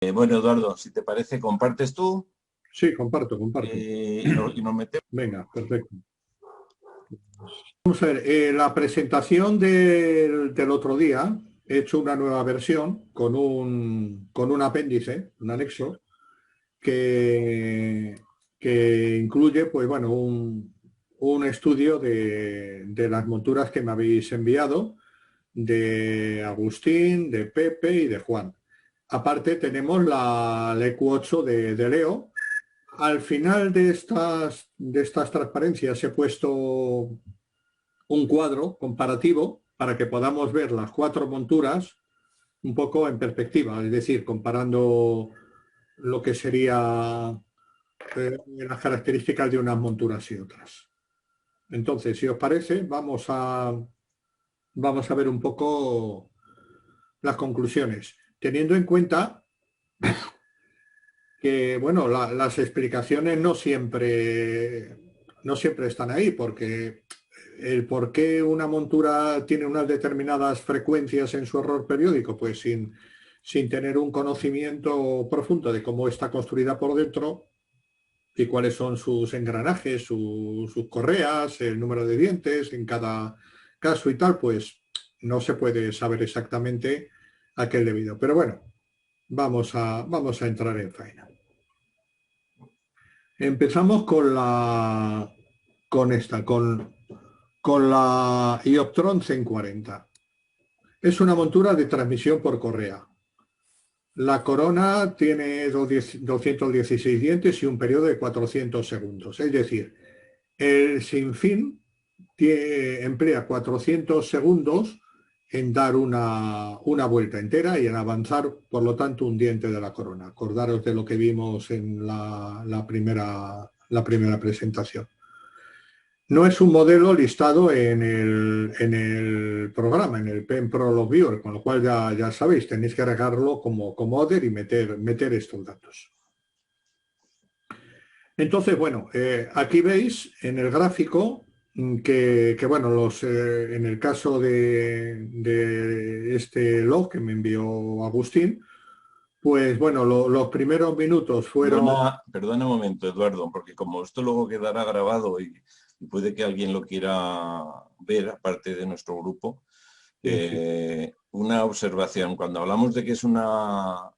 Bueno, Eduardo, si te parece, compartes tú Sí, comparto. y nos metemos. Venga, perfecto. Vamos a ver, la presentación del otro día, he hecho una nueva versión con un apéndice, un anexo, que, que incluye, pues bueno, un estudio de las monturas que me habéis enviado, de Agustín, de Pepe y de Juan. Aparte tenemos la EQ8 de Leo. Al final de estas transparencias he puesto un cuadro comparativo para que podamos ver las cuatro monturas un poco en perspectiva, es decir, comparando lo que sería las características de unas monturas y otras. Entonces, si os parece, vamos a ver un poco las conclusiones, teniendo en cuenta que, bueno, las explicaciones no siempre están ahí, porque el por qué una montura tiene unas determinadas frecuencias en su error periódico, pues sin tener un conocimiento profundo de cómo está construida por dentro y cuáles son sus engranajes, sus correas, el número de dientes en cada caso y tal, pues no se puede saber exactamente a qué es debido. Pero bueno, vamos a entrar en faena. Empezamos con la Ioptron 140. Es una montura de transmisión por correa. La corona tiene 216 dientes y un periodo de 400 segundos. Es decir, el sinfín emplea 400 segundos en dar una vuelta entera y en avanzar, por lo tanto, un diente de la corona. Acordaros de lo que vimos en la primera presentación. No es un modelo listado en el programa, en el PEN Prolog Viewer, con lo cual ya sabéis, tenéis que regarlo como other y meter estos datos. Entonces, bueno, aquí veis en el gráfico que, bueno, en el caso de este log que me envió Agustín, pues bueno, los primeros minutos fueron... Perdona un momento, Eduardo, porque como esto luego quedará grabado y puede que alguien lo quiera ver, aparte de nuestro grupo, Sí, sí, una observación. Cuando hablamos de que es una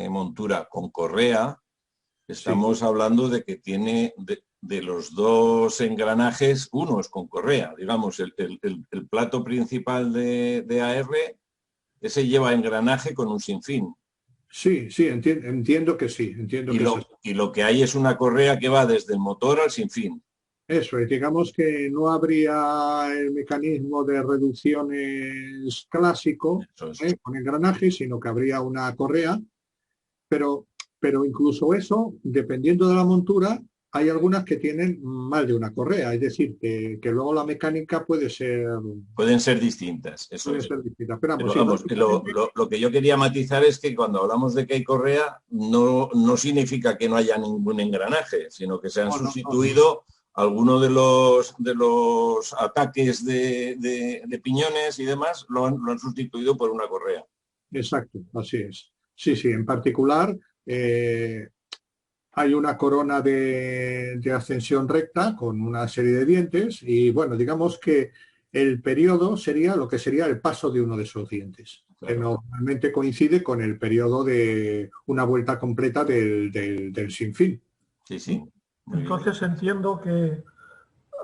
montura con correa, sí. estamos hablando de que tiene de los dos engranajes, uno es con correa. Digamos, el plato principal de AR, ese lleva engranaje con un sinfín. Sí, sí, entiendo que sí, entiendo Y que es lo, así. y lo que hay es una correa que va desde el motor al sinfín. Eso es, digamos que no habría el mecanismo de reducciones clásico, Eso es. con engranajes, sino que habría una correa, pero, pero incluso eso, dependiendo de la montura, hay algunas que tienen más de una correa, es decir, que luego la mecánica Pueden ser distintas, eso puede es. ser distinta. Pero vamos, Pero sí, vamos, básicamente, lo que yo quería matizar es que cuando hablamos de que hay correa, no significa que no haya ningún engranaje, sino que se han no, no, no, no. sustituido algunos de los ataques de piñones y demás, lo han sustituido por una correa. Exacto, así es. Sí, sí, en particular, eh, hay una corona de ascensión recta con una serie de dientes y bueno, digamos que el periodo sería lo que sería el paso de uno de esos dientes, que Claro. normalmente coincide con el periodo de una vuelta completa del sinfín. Sí, sí. Muy bien. Entonces entiendo que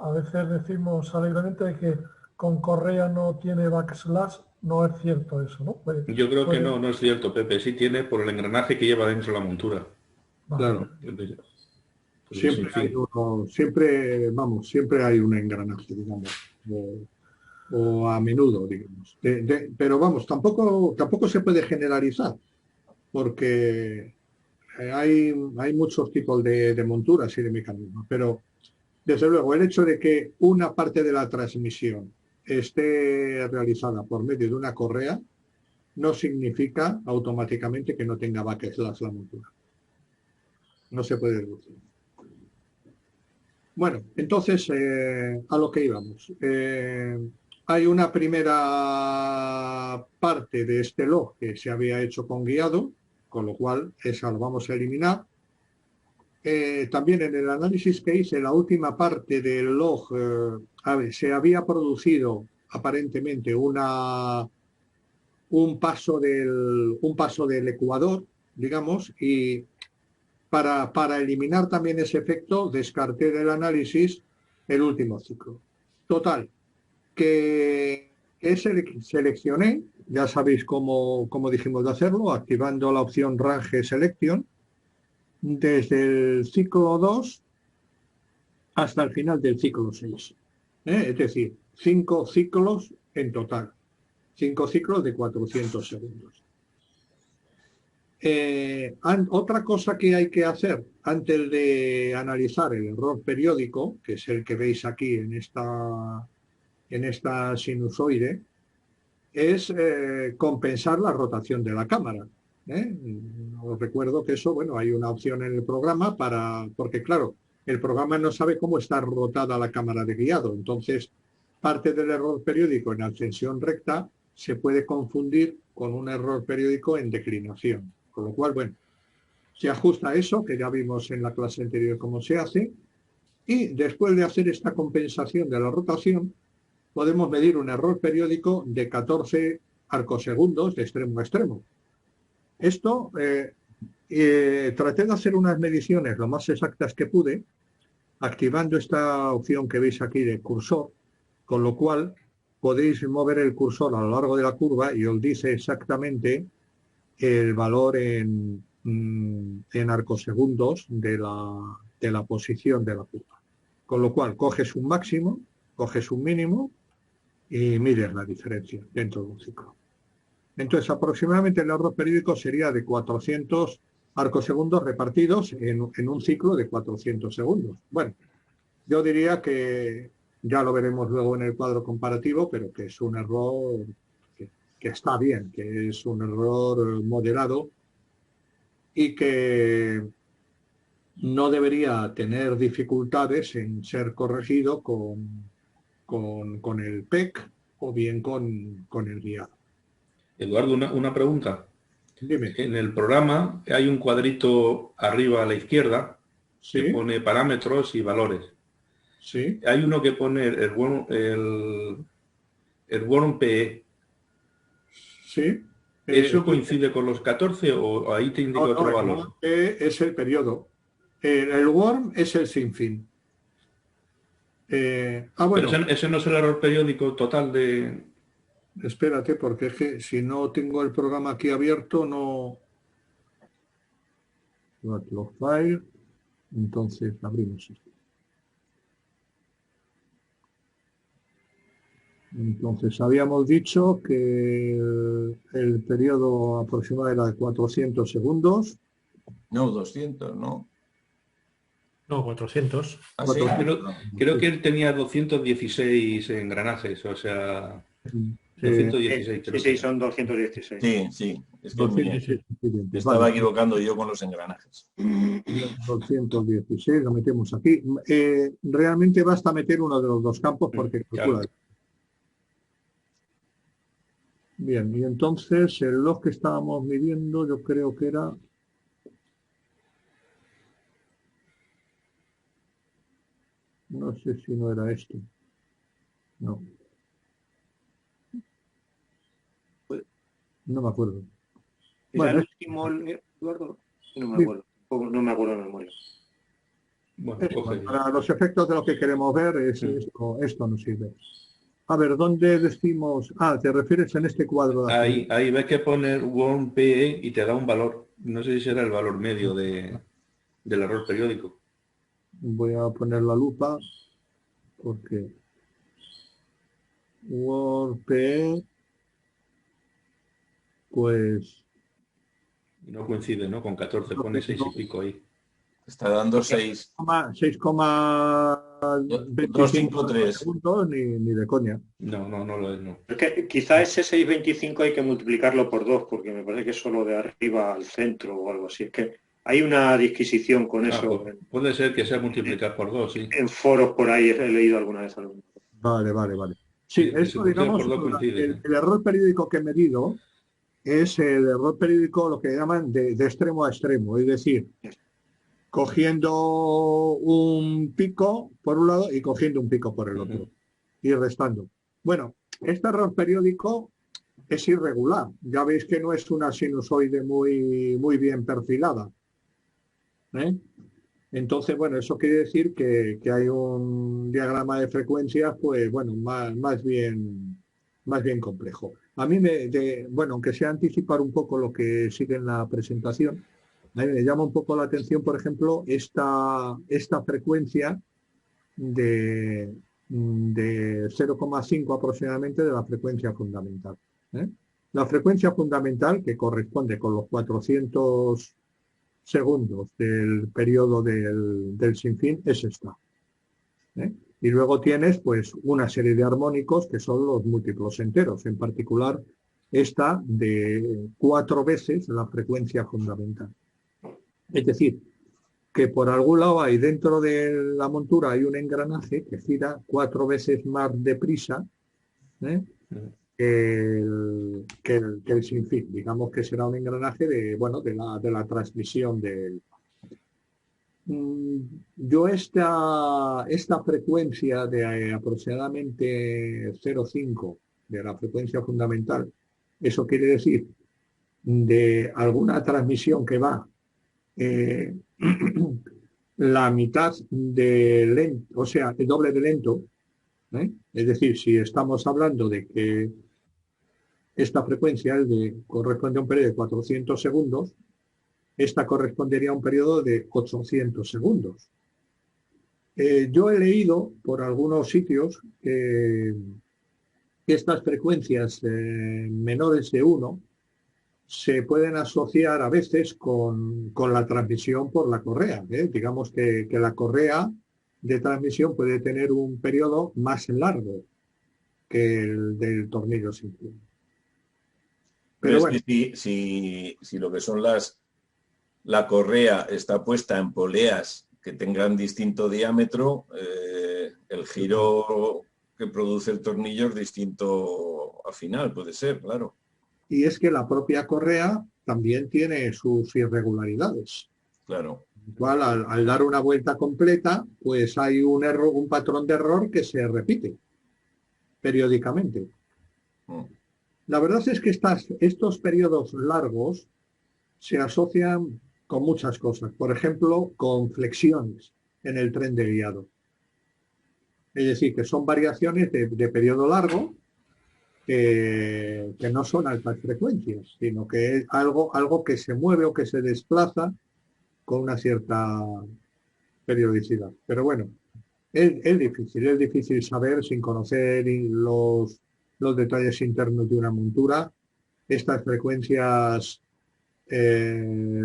a veces decimos alegremente que con correa no tiene backslash, no es cierto eso, ¿no? Yo creo que Puede, no es cierto, Pepe. Sí tiene por el engranaje que lleva dentro la montura. vale. Claro, Por el siempre hay sinfín. uno, siempre hay un engranaje, digamos, o a menudo, digamos. Pero vamos, tampoco se puede generalizar, porque hay muchos tipos de monturas y de mecanismos, pero desde luego el hecho de que una parte de la transmisión esté realizada por medio de una correa no significa automáticamente que no tenga backslash la montura. No se puede deducir. Bueno, entonces a lo que íbamos. Hay una primera parte de este log que se había hecho con guiado, con lo cual esa lo vamos a eliminar. También en el análisis que hice, la última parte del log, se había producido aparentemente un paso del ecuador, digamos, y para eliminar también ese efecto, descarté del análisis el último ciclo. Total, que seleccioné, ya sabéis cómo dijimos de hacerlo, activando la opción Range Selection, desde el ciclo 2 hasta el final del ciclo 6. Es decir, 5 ciclos en total. 5 ciclos de 400 segundos. Otra cosa que hay que hacer antes de analizar el error periódico, que es el que veis aquí en esta sinusoide, es compensar la rotación de la cámara. Os recuerdo que eso, bueno, hay una opción en el programa porque claro, el programa no sabe cómo está rotada la cámara de guiado, entonces parte del error periódico en ascensión recta se puede confundir con un error periódico en declinación, con lo cual, bueno, se ajusta eso, que ya vimos en la clase anterior cómo se hace, y después de hacer esta compensación de la rotación, podemos medir un error periódico de 14 arcosegundos de extremo a extremo. Esto, traté de hacer unas mediciones lo más exactas que pude, activando esta opción que veis aquí de cursor, con lo cual podéis mover el cursor a lo largo de la curva y os dice exactamente el valor en arcosegundos de la posición de la curva. Con lo cual, coges un máximo, coges un mínimo y mides la diferencia dentro de un ciclo. Entonces, aproximadamente el error periódico sería de 400 arcosegundos repartidos en un ciclo de 400 segundos. Bueno, yo diría que ya lo veremos luego en el cuadro comparativo, pero que es un error que está bien, que es un error moderado y que no debería tener dificultades en ser corregido con el PEC o bien con el guiado. Eduardo, una pregunta. Dime. En el programa hay un cuadrito arriba a la izquierda ¿Sí? que pone parámetros y valores. Sí. Hay uno que pone el Worm PE. Sí. ¿Eso coincide con los 14 o ahí te indica otro valor? No, es el periodo. El worm es el sinfín. Bueno. Pero ese no es el error periódico total de... Espérate, porque es que si no tengo el programa aquí abierto, no... Log file. Entonces abrimos esto. Entonces habíamos dicho que el periodo aproximado era de 400 segundos. No, 200, ¿no? No, 400. ¿Ah, sí? Creo que él tenía 216 engranajes, o sea... 216, creo. Sí, son 216. Sí. Es que 216, me estaba equivocando yo con los engranajes. 216, lo metemos aquí. Realmente basta meter uno de los dos campos porque calcula. Claro. Bien, y entonces el log que estábamos midiendo yo creo que era... No sé si no era este. No. No me acuerdo. Bueno, el último, Eduardo, no me acuerdo. No me acuerdo de memoria. Bueno, para los efectos de lo que queremos ver, esto nos sirve. A ver, ¿dónde decimos? Te refieres en este cuadro de aquí. Ahí ves que poner Worm PE y te da un valor. No sé si será el valor medio del error periódico. Voy a poner la lupa porque Worm PE, pues... No coincide, ¿no? Con 14, pone 6 y pico ahí. Está dando 6,253 segundos ni de coña. No lo es, no. Es que quizá ese 625 hay que multiplicarlo por 2, porque me parece que es solo de arriba al centro o algo así. Es que hay una disquisición con eso. Puede ser que sea multiplicar por 2, sí. En foros por ahí he leído alguna vez algo. Vale. Sí, esto, digamos, el error periódico que he medido es el error periódico, lo que llaman de extremo a extremo, es decir, cogiendo un pico por un lado y cogiendo un pico por el otro, y restando. Bueno, este error periódico es irregular. Ya veis que no es una sinusoide muy bien perfilada, ¿eh? Entonces, bueno, eso quiere decir que hay un diagrama de frecuencias, pues bueno, más bien complejo. A mí bueno, aunque sea anticipar un poco lo que sigue en la presentación, a mí me llama un poco la atención, por ejemplo, esta frecuencia de 0,5 aproximadamente de la frecuencia fundamental, ¿eh? La frecuencia fundamental, que corresponde con los 400 segundos del periodo del sinfín, es esta, ¿eh? Y luego tienes pues una serie de armónicos que son los múltiplos enteros, en particular esta de 4 veces la frecuencia fundamental. Es decir, que por algún lado hay dentro de la montura hay un engranaje que gira 4 veces más deprisa, ¿eh? que el sinfín. Digamos que será un engranaje de la transmisión del... Yo esta frecuencia de aproximadamente 0,5 de la frecuencia fundamental, eso quiere decir de alguna transmisión que va la mitad de lento, o sea, el doble de lento, ¿eh? Es decir, si estamos hablando de que esta frecuencia corresponde a un periodo de 400 segundos, esta correspondería a un periodo de 800 segundos. Yo he leído por algunos sitios que estas frecuencias menores de 1 se pueden asociar a veces con la transmisión por la correa, ¿eh? Digamos que la correa de transmisión puede tener un periodo más largo que el del tornillo sin filo. Pero bueno, si lo que son la correa está puesta en poleas que tengan distinto diámetro, el giro que produce el tornillo es distinto al final, puede ser, claro. Y es que la propia correa también tiene sus irregularidades. Claro. Igual, al dar una vuelta completa, pues hay un patrón de error que se repite periódicamente. La verdad es que estos periodos largos se asocian con muchas cosas. Por ejemplo, con flexiones en el tren de guiado. Es decir, que son variaciones de periodo largo que no son altas frecuencias, sino que es algo que se mueve o que se desplaza con una cierta periodicidad. Pero bueno, es difícil saber sin conocer los detalles internos de una montura estas frecuencias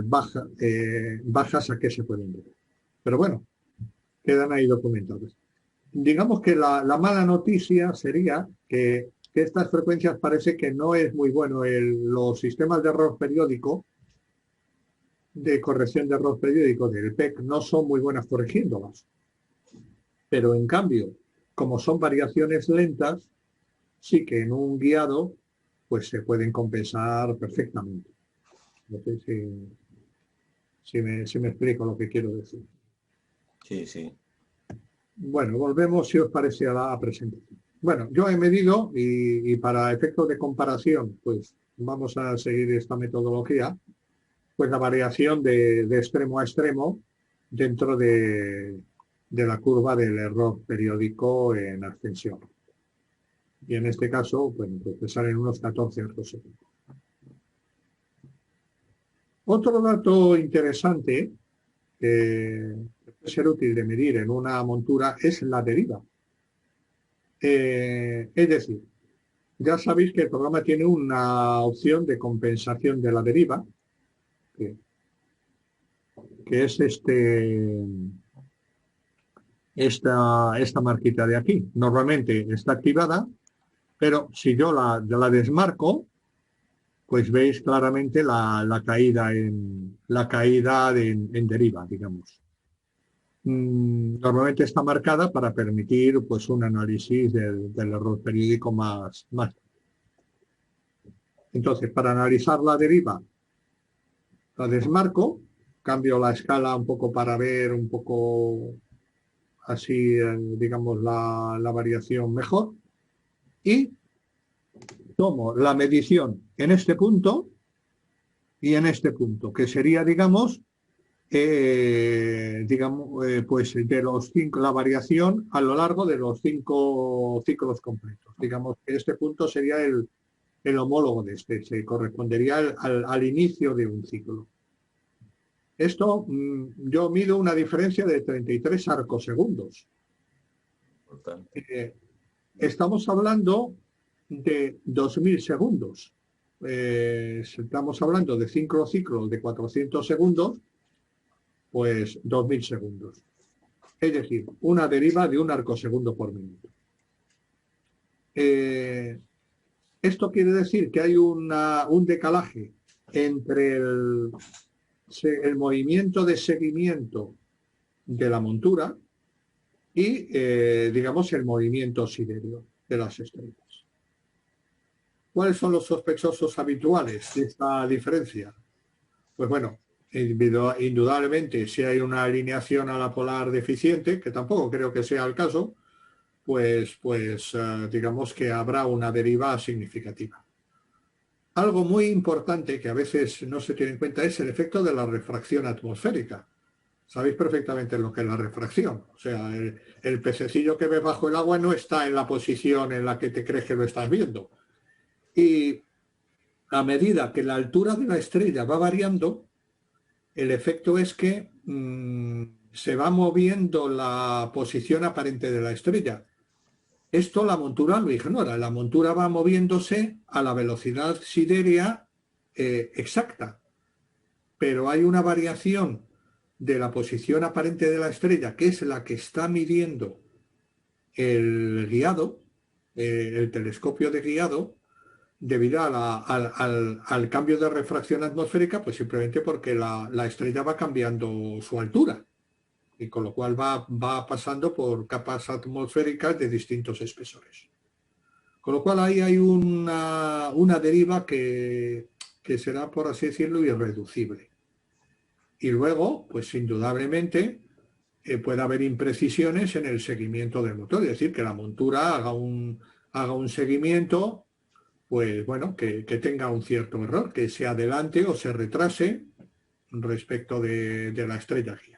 bajas a qué se pueden ver. Pero bueno, quedan ahí documentadas. Digamos que la mala noticia sería que estas frecuencias parece que no es muy bueno. Los sistemas de error periódico, de corrección de error periódico del PEC, no son muy buenas corrigiéndolas. Pero en cambio, como son variaciones lentas, sí que en un guiado pues se pueden compensar perfectamente. No sé si me explico lo que quiero decir. Sí, sí. Bueno, volvemos, si os parece, a la presentación. Bueno, yo he medido y para efectos de comparación, pues vamos a seguir esta metodología, pues la variación de extremo a extremo dentro de la curva del error periódico en ascensión. Y en este caso, bueno, pues salen unos 14 errores. Otro dato interesante que puede ser útil de medir en una montura es la deriva. Es decir, ya sabéis que el programa tiene una opción de compensación de la deriva, que es esta marquita de aquí. Normalmente está activada, pero si yo la desmarco, pues veis claramente la caída en deriva, digamos. Normalmente está marcada para permitir pues un análisis del error periódico más. Entonces, para analizar la deriva, la desmarco, cambio la escala un poco para ver un poco así, digamos, la variación mejor, y tomo la medición en este punto y en este punto, que sería, digamos, pues de los 5, la variación a lo largo de los 5 ciclos completos. Digamos que este punto sería el homólogo de este, se correspondería al inicio de un ciclo. Esto, yo mido una diferencia de 33 arcosegundos. Estamos hablando de 2000 segundos. Estamos hablando de 5 ciclos de 400 segundos, pues 2000 segundos. Es decir, una deriva de un arcosegundo por minuto. Esto quiere decir que hay un decalaje entre el movimiento de seguimiento de la montura y, digamos, el movimiento sidéreo de las estrellas. ¿Cuáles son los sospechosos habituales de esta diferencia? Pues bueno, indudablemente, si hay una alineación a la polar deficiente, que tampoco creo que sea el caso, pues digamos que habrá una deriva significativa. Algo muy importante que a veces no se tiene en cuenta es el efecto de la refracción atmosférica. Sabéis perfectamente lo que es la refracción. O sea, el pececillo que ves bajo el agua no está en la posición en la que te crees que lo estás viendo. Y a medida que la altura de la estrella va variando, el efecto es que se va moviendo la posición aparente de la estrella. Esto la montura lo ignora. La montura va moviéndose a la velocidad sidérea exacta. Pero hay una variación de la posición aparente de la estrella, que es la que está midiendo el guiado, el telescopio de guiado, debido al cambio de refracción atmosférica, pues simplemente porque la estrella va cambiando su altura. Y con lo cual va pasando por capas atmosféricas de distintos espesores. Con lo cual ahí hay una deriva que será, por así decirlo, irreducible. Y luego, pues indudablemente, puede haber imprecisiones en el seguimiento del motor, es decir, que la montura haga un seguimiento, pues bueno, que tenga un cierto error, que se adelante o se retrase respecto de la estrella guía.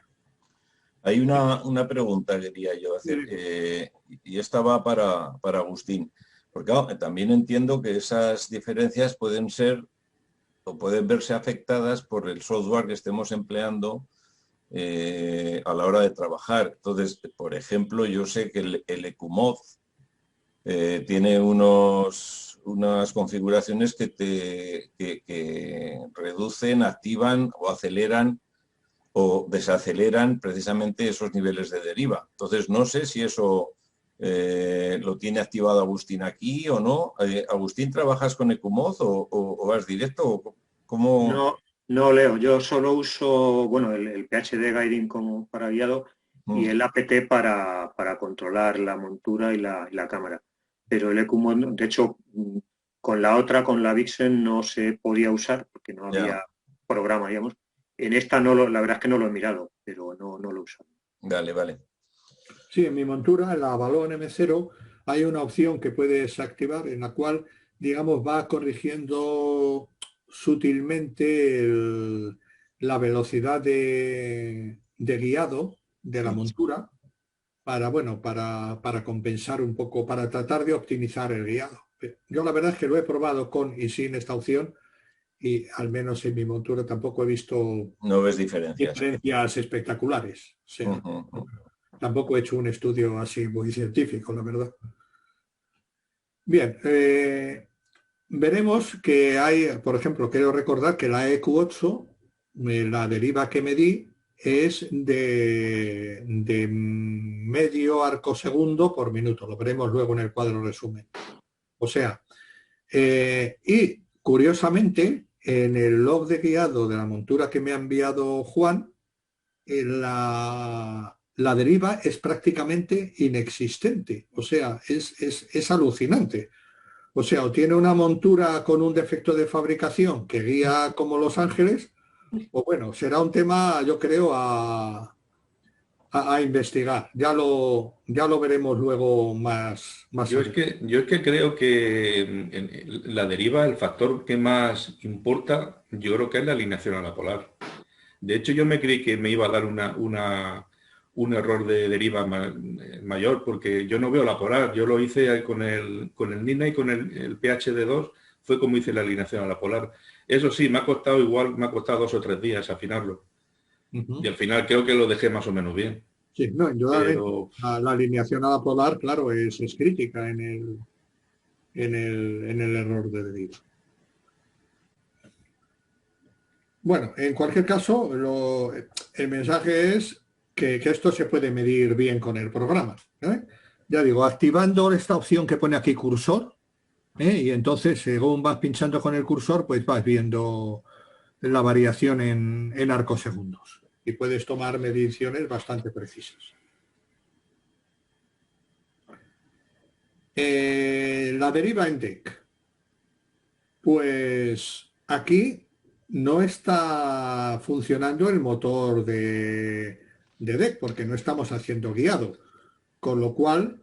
Hay una pregunta que quería yo hacer, y esta va para Agustín, porque claro, también entiendo que esas diferencias pueden ser o pueden verse afectadas por el software que estemos empleando a la hora de trabajar. Entonces, por ejemplo, yo sé que el EcuMod tiene unas configuraciones que reducen, activan o aceleran o desaceleran precisamente esos niveles de deriva. Entonces, no sé si eso lo tiene activado Agustín aquí o no. Agustín, ¿trabajas con EcuMod o vas directo? ¿Cómo? No, Leo, yo solo uso, bueno, el PHD Guiding como para guiado y el APT para controlar la montura y la cámara. Pero el EcuMod, de hecho, con la Vixen no se podía usar porque no había programa, digamos. En esta la verdad es que no lo he mirado, pero no lo he usado. Vale. Sí, en mi montura, en la Avalon M0, hay una opción que puedes activar en la cual, digamos, va corrigiendo sutilmente la velocidad de guiado de la montura para compensar un poco, para tratar de optimizar el guiado. Yo la verdad es que lo he probado con y sin esta opción y al menos en mi montura tampoco he visto no ves diferencias espectaculares. O sea, tampoco he hecho un estudio así muy científico, la verdad. Bien, veremos que hay, por ejemplo, quiero recordar que la EQ8, la deriva que medí, es de medio arcosegundo por minuto. Lo veremos luego en el cuadro resumen. O sea, y curiosamente, en el log de guiado de la montura que me ha enviado Juan, la deriva es prácticamente inexistente. O sea, es alucinante. O sea, o tiene una montura con un defecto de fabricación que guía como Los Ángeles, o bueno, será un tema, yo creo, a investigar. Ya lo veremos luego más Yo es adelante. yo es que creo que la deriva, el factor que más importa, yo creo que es la alineación a la polar. De hecho, yo me creí que me iba a dar un error de deriva mayor, porque yo no veo la polar. Yo lo hice con el Nina y con el PhD2, fue como hice la alineación a la polar. Eso sí, me ha costado 2 o 3 días afinarlo. Y al final creo que lo dejé más o menos bien. Sí, no, indudablemente. Pero La alineación a la polar, claro, es crítica en el error de deriva. Bueno, en cualquier caso, el mensaje es que esto se puede medir bien con el programa, ¿eh? Ya digo, activando esta opción que pone aquí cursor, y entonces según vas pinchando con el cursor, pues vas viendo la variación en arcosegundos y puedes tomar mediciones bastante precisas. La deriva en DEC. Pues aquí no está funcionando el motor de DEC porque no estamos haciendo guiado. Con lo cual,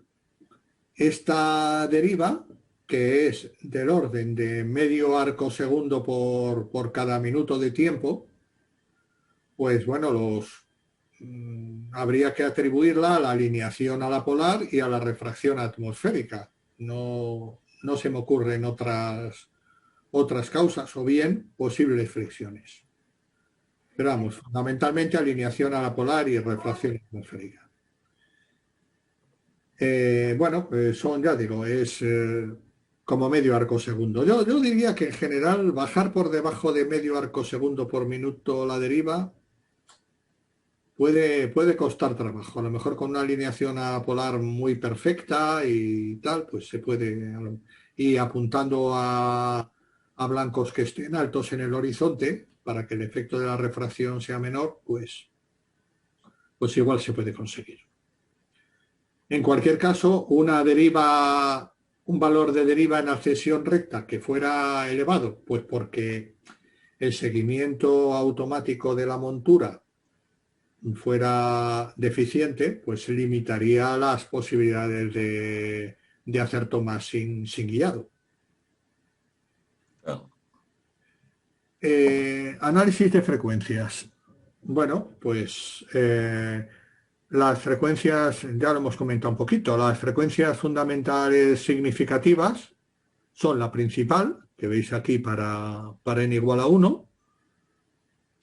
esta deriva, que es del orden de medio arcosegundo por cada minuto de tiempo, pues bueno, habría que atribuirla a la alineación a la polar y a la refracción atmosférica. No se me ocurren otras causas o bien posibles fricciones. Pero vamos, fundamentalmente alineación a la polar y refracción atmosférica. Bueno, pues ya digo, es como medio arcosegundo. Yo diría que en general bajar por debajo de medio arcosegundo por minuto la deriva puede costar trabajo. A lo mejor con una alineación a polar muy perfecta y tal, pues se puede. Y apuntando a blancos que estén altos en el horizonte para que el efecto de la refracción sea menor, pues igual se puede conseguir. En cualquier caso, un valor de deriva en ascensión recta que fuera elevado, pues porque el seguimiento automático de la montura fuera deficiente, pues limitaría las posibilidades de hacer tomas sin guiado. Claro. Análisis de frecuencias. Bueno, pues las frecuencias, ya lo hemos comentado un poquito, las frecuencias fundamentales significativas son la principal, que veis aquí para n igual a 1.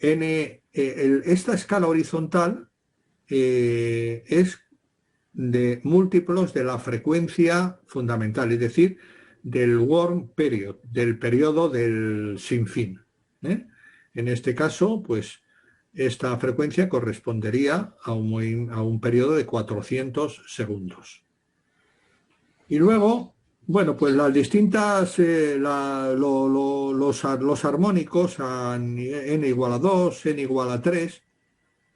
Esta escala horizontal es de múltiplos de la frecuencia fundamental, es decir, del warm period, del periodo del sinfín. En este caso, pues esta frecuencia correspondería a un periodo de 400 segundos. Y luego, bueno, pues las distintas, los armónicos a n igual a 2, n igual a 3,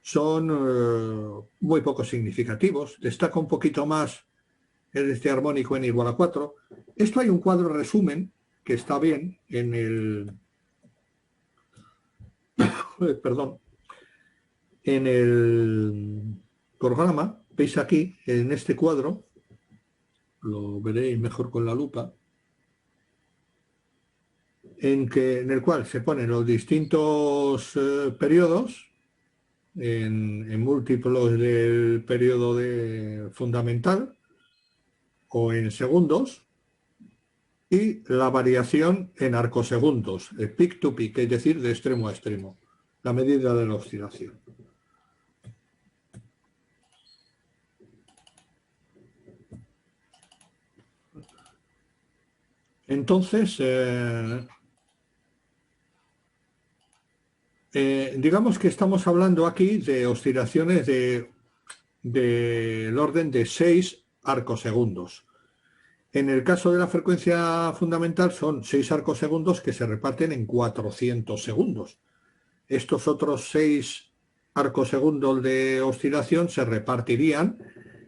son muy poco significativos. Destaca un poquito más este armónico n igual a 4. Esto hay un cuadro resumen que está bien en el... perdón. En el programa, veis aquí, en este cuadro, lo veréis mejor con la lupa, en el cual se ponen los distintos periodos en múltiplos del periodo fundamental o en segundos y la variación en arcosegundos, peak to peak, es decir, de extremo a extremo, la medida de la oscilación. Entonces, digamos que estamos hablando aquí de oscilaciones del orden de 6 arcosegundos. En el caso de la frecuencia fundamental son 6 arcosegundos que se reparten en 400 segundos. Estos otros 6 arcosegundos de oscilación se repartirían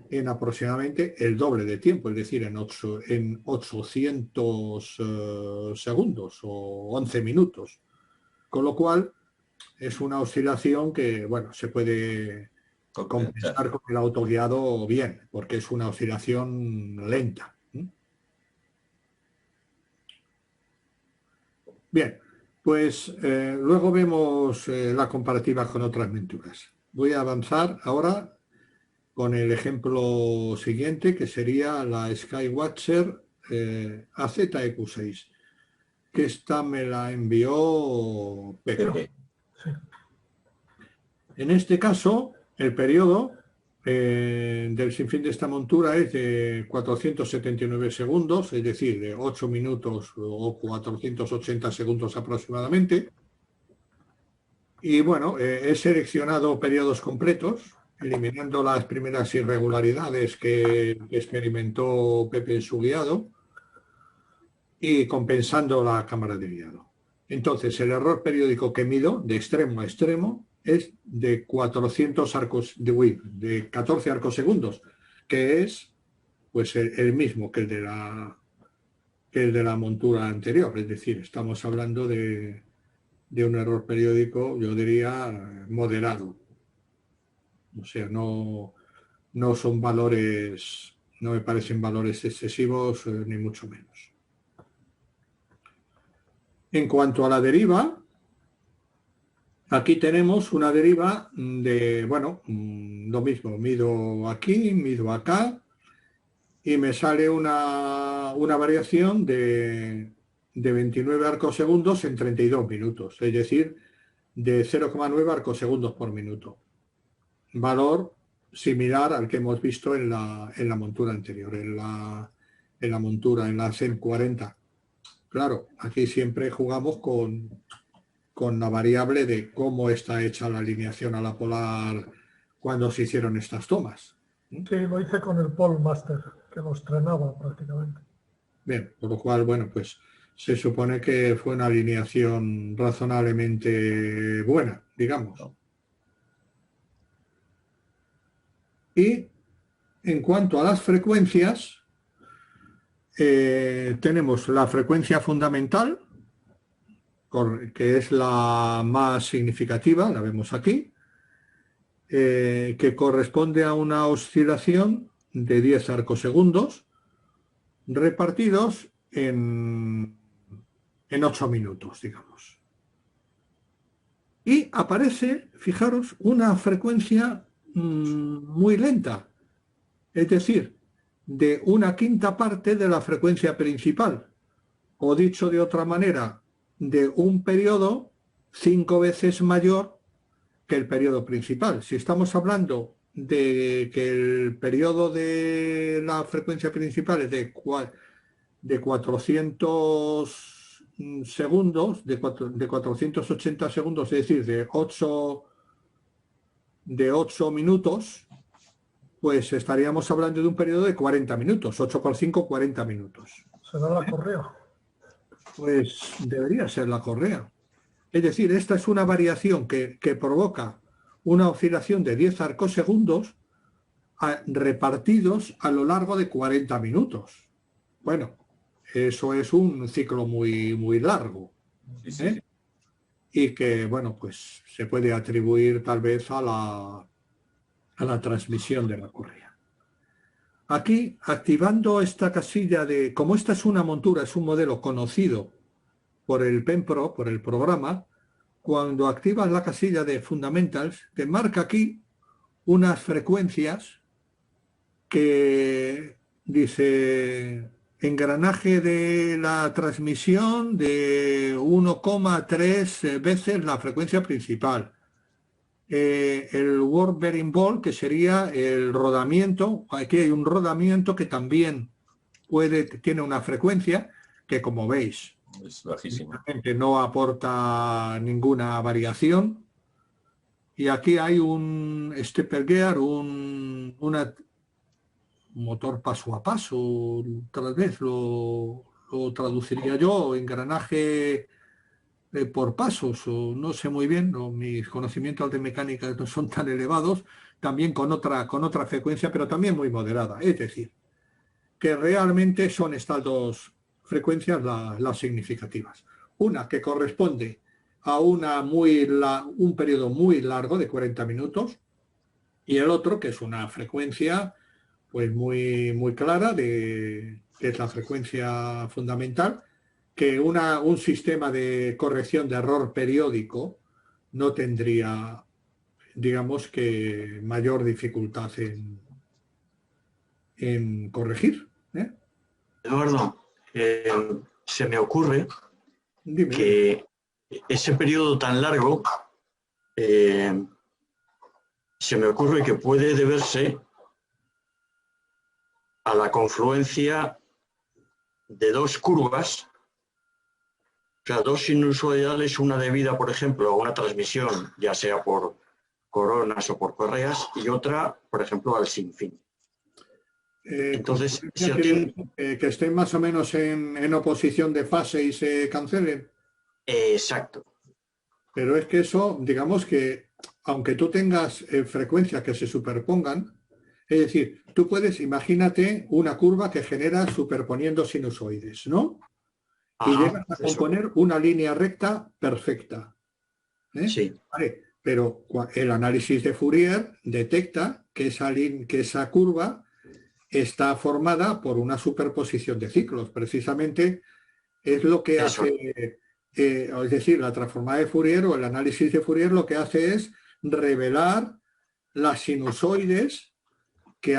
en aproximadamente el doble de tiempo, es decir, en 800 segundos o 11 minutos. Con lo cual es una oscilación que, bueno, se puede compensar con el autoguiado bien, porque es una oscilación lenta. Bien, pues luego vemos la comparativa con otras monturas. Voy a avanzar ahora con el ejemplo siguiente, que sería la Skywatcher AZEQ6, que esta me la envió Pepe. Sí. En este caso, el periodo del sinfín de esta montura es de 479 segundos, es decir, de 8 minutos o 480 segundos aproximadamente. Y bueno, he seleccionado periodos completos, eliminando las primeras irregularidades que experimentó Pepe en su guiado y compensando la cámara de guiado. Entonces, el error periódico que mido de extremo a extremo es de 400 arcos de 14 arcos segundos, que es pues el mismo que el de la montura anterior. Es decir, estamos hablando de un error periódico, yo diría, moderado. O sea, no son valores, no me parecen valores excesivos, ni mucho menos. En cuanto a la deriva, aquí tenemos una deriva de, bueno, lo mismo, mido aquí, mido acá, y me sale una variación de 29 arcos segundos en 32 minutos, es decir, de 0,9 arcos segundos por minuto. Valor similar al que hemos visto en la montura anterior, en la montura, en la CEM 40. Claro, aquí siempre jugamos con la variable de cómo está hecha la alineación a la polar cuando se hicieron estas tomas. Sí, lo hice con el Pole Master, que lo estrenaba prácticamente. Bien, por lo cual, bueno, pues se supone que fue una alineación razonablemente buena, digamos. Y en cuanto a las frecuencias, tenemos la frecuencia fundamental, que es la más significativa, la vemos aquí, que corresponde a una oscilación de 10 arcosegundos repartidos en 8 minutos, digamos. Y aparece, fijaros, una frecuencia muy lenta, es decir, de 1/5 parte de la frecuencia principal, o dicho de otra manera, de un periodo 5 veces mayor que el periodo principal. Si estamos hablando de que el periodo de la frecuencia principal es de 400 segundos, de 480 segundos, es decir, de 8 minutos, pues estaríamos hablando de un periodo de 40 minutos, 8 por 5, 40 minutos. ¿Será la correa? Pues debería ser la correa. Es decir, esta es una variación que provoca una oscilación de 10 arcosegundos repartidos a lo largo de 40 minutos. Bueno, eso es un ciclo muy, muy largo. Sí. Y que, bueno, pues se puede atribuir tal vez a la transmisión de la correa. Aquí, activando esta casilla de, como esta es una montura, es un modelo conocido por el PenPro, por el programa, cuando activas la casilla de Fundamentals, te marca aquí unas frecuencias que dice engranaje de la transmisión de 1,3 veces la frecuencia principal. El World Bearing Ball, que sería el rodamiento, aquí hay un rodamiento que también tiene una frecuencia que, como veis, es bajísima, no aporta ninguna variación. Y aquí hay un stepper gear, un motor paso a paso, tal vez lo traduciría yo, engranaje por pasos, o no sé muy bien, mis conocimientos de mecánica no son tan elevados, también con otra frecuencia, pero también muy moderada. Es decir, que realmente son estas dos frecuencias las significativas. Una que corresponde a un periodo muy largo de 40 minutos y el otro que es una frecuencia pues muy clara, que es la frecuencia fundamental, que un sistema de corrección de error periódico no tendría, digamos, que mayor dificultad en corregir. Eduardo, se me ocurre Dime. que ese periodo tan largo se me ocurre que puede deberse a la confluencia de dos curvas, o sea, dos sinusoidales, una debida, por ejemplo, a una transmisión, ya sea por coronas o por correas, y otra, por ejemplo, al sinfín. Entonces, que estén más o menos en oposición de fase y se cancelen. Exacto. Pero es que eso, digamos que, aunque tú tengas frecuencias que se superpongan, es decir, tú puedes, imagínate una curva que genera superponiendo sinusoides, ¿no? Y llegas a componer una línea recta perfecta. Sí. Vale, pero el análisis de Fourier detecta que esa curva está formada por una superposición de ciclos. Precisamente es lo que hace, es decir, la transformada de Fourier o el análisis de Fourier lo que hace es revelar las sinusoides que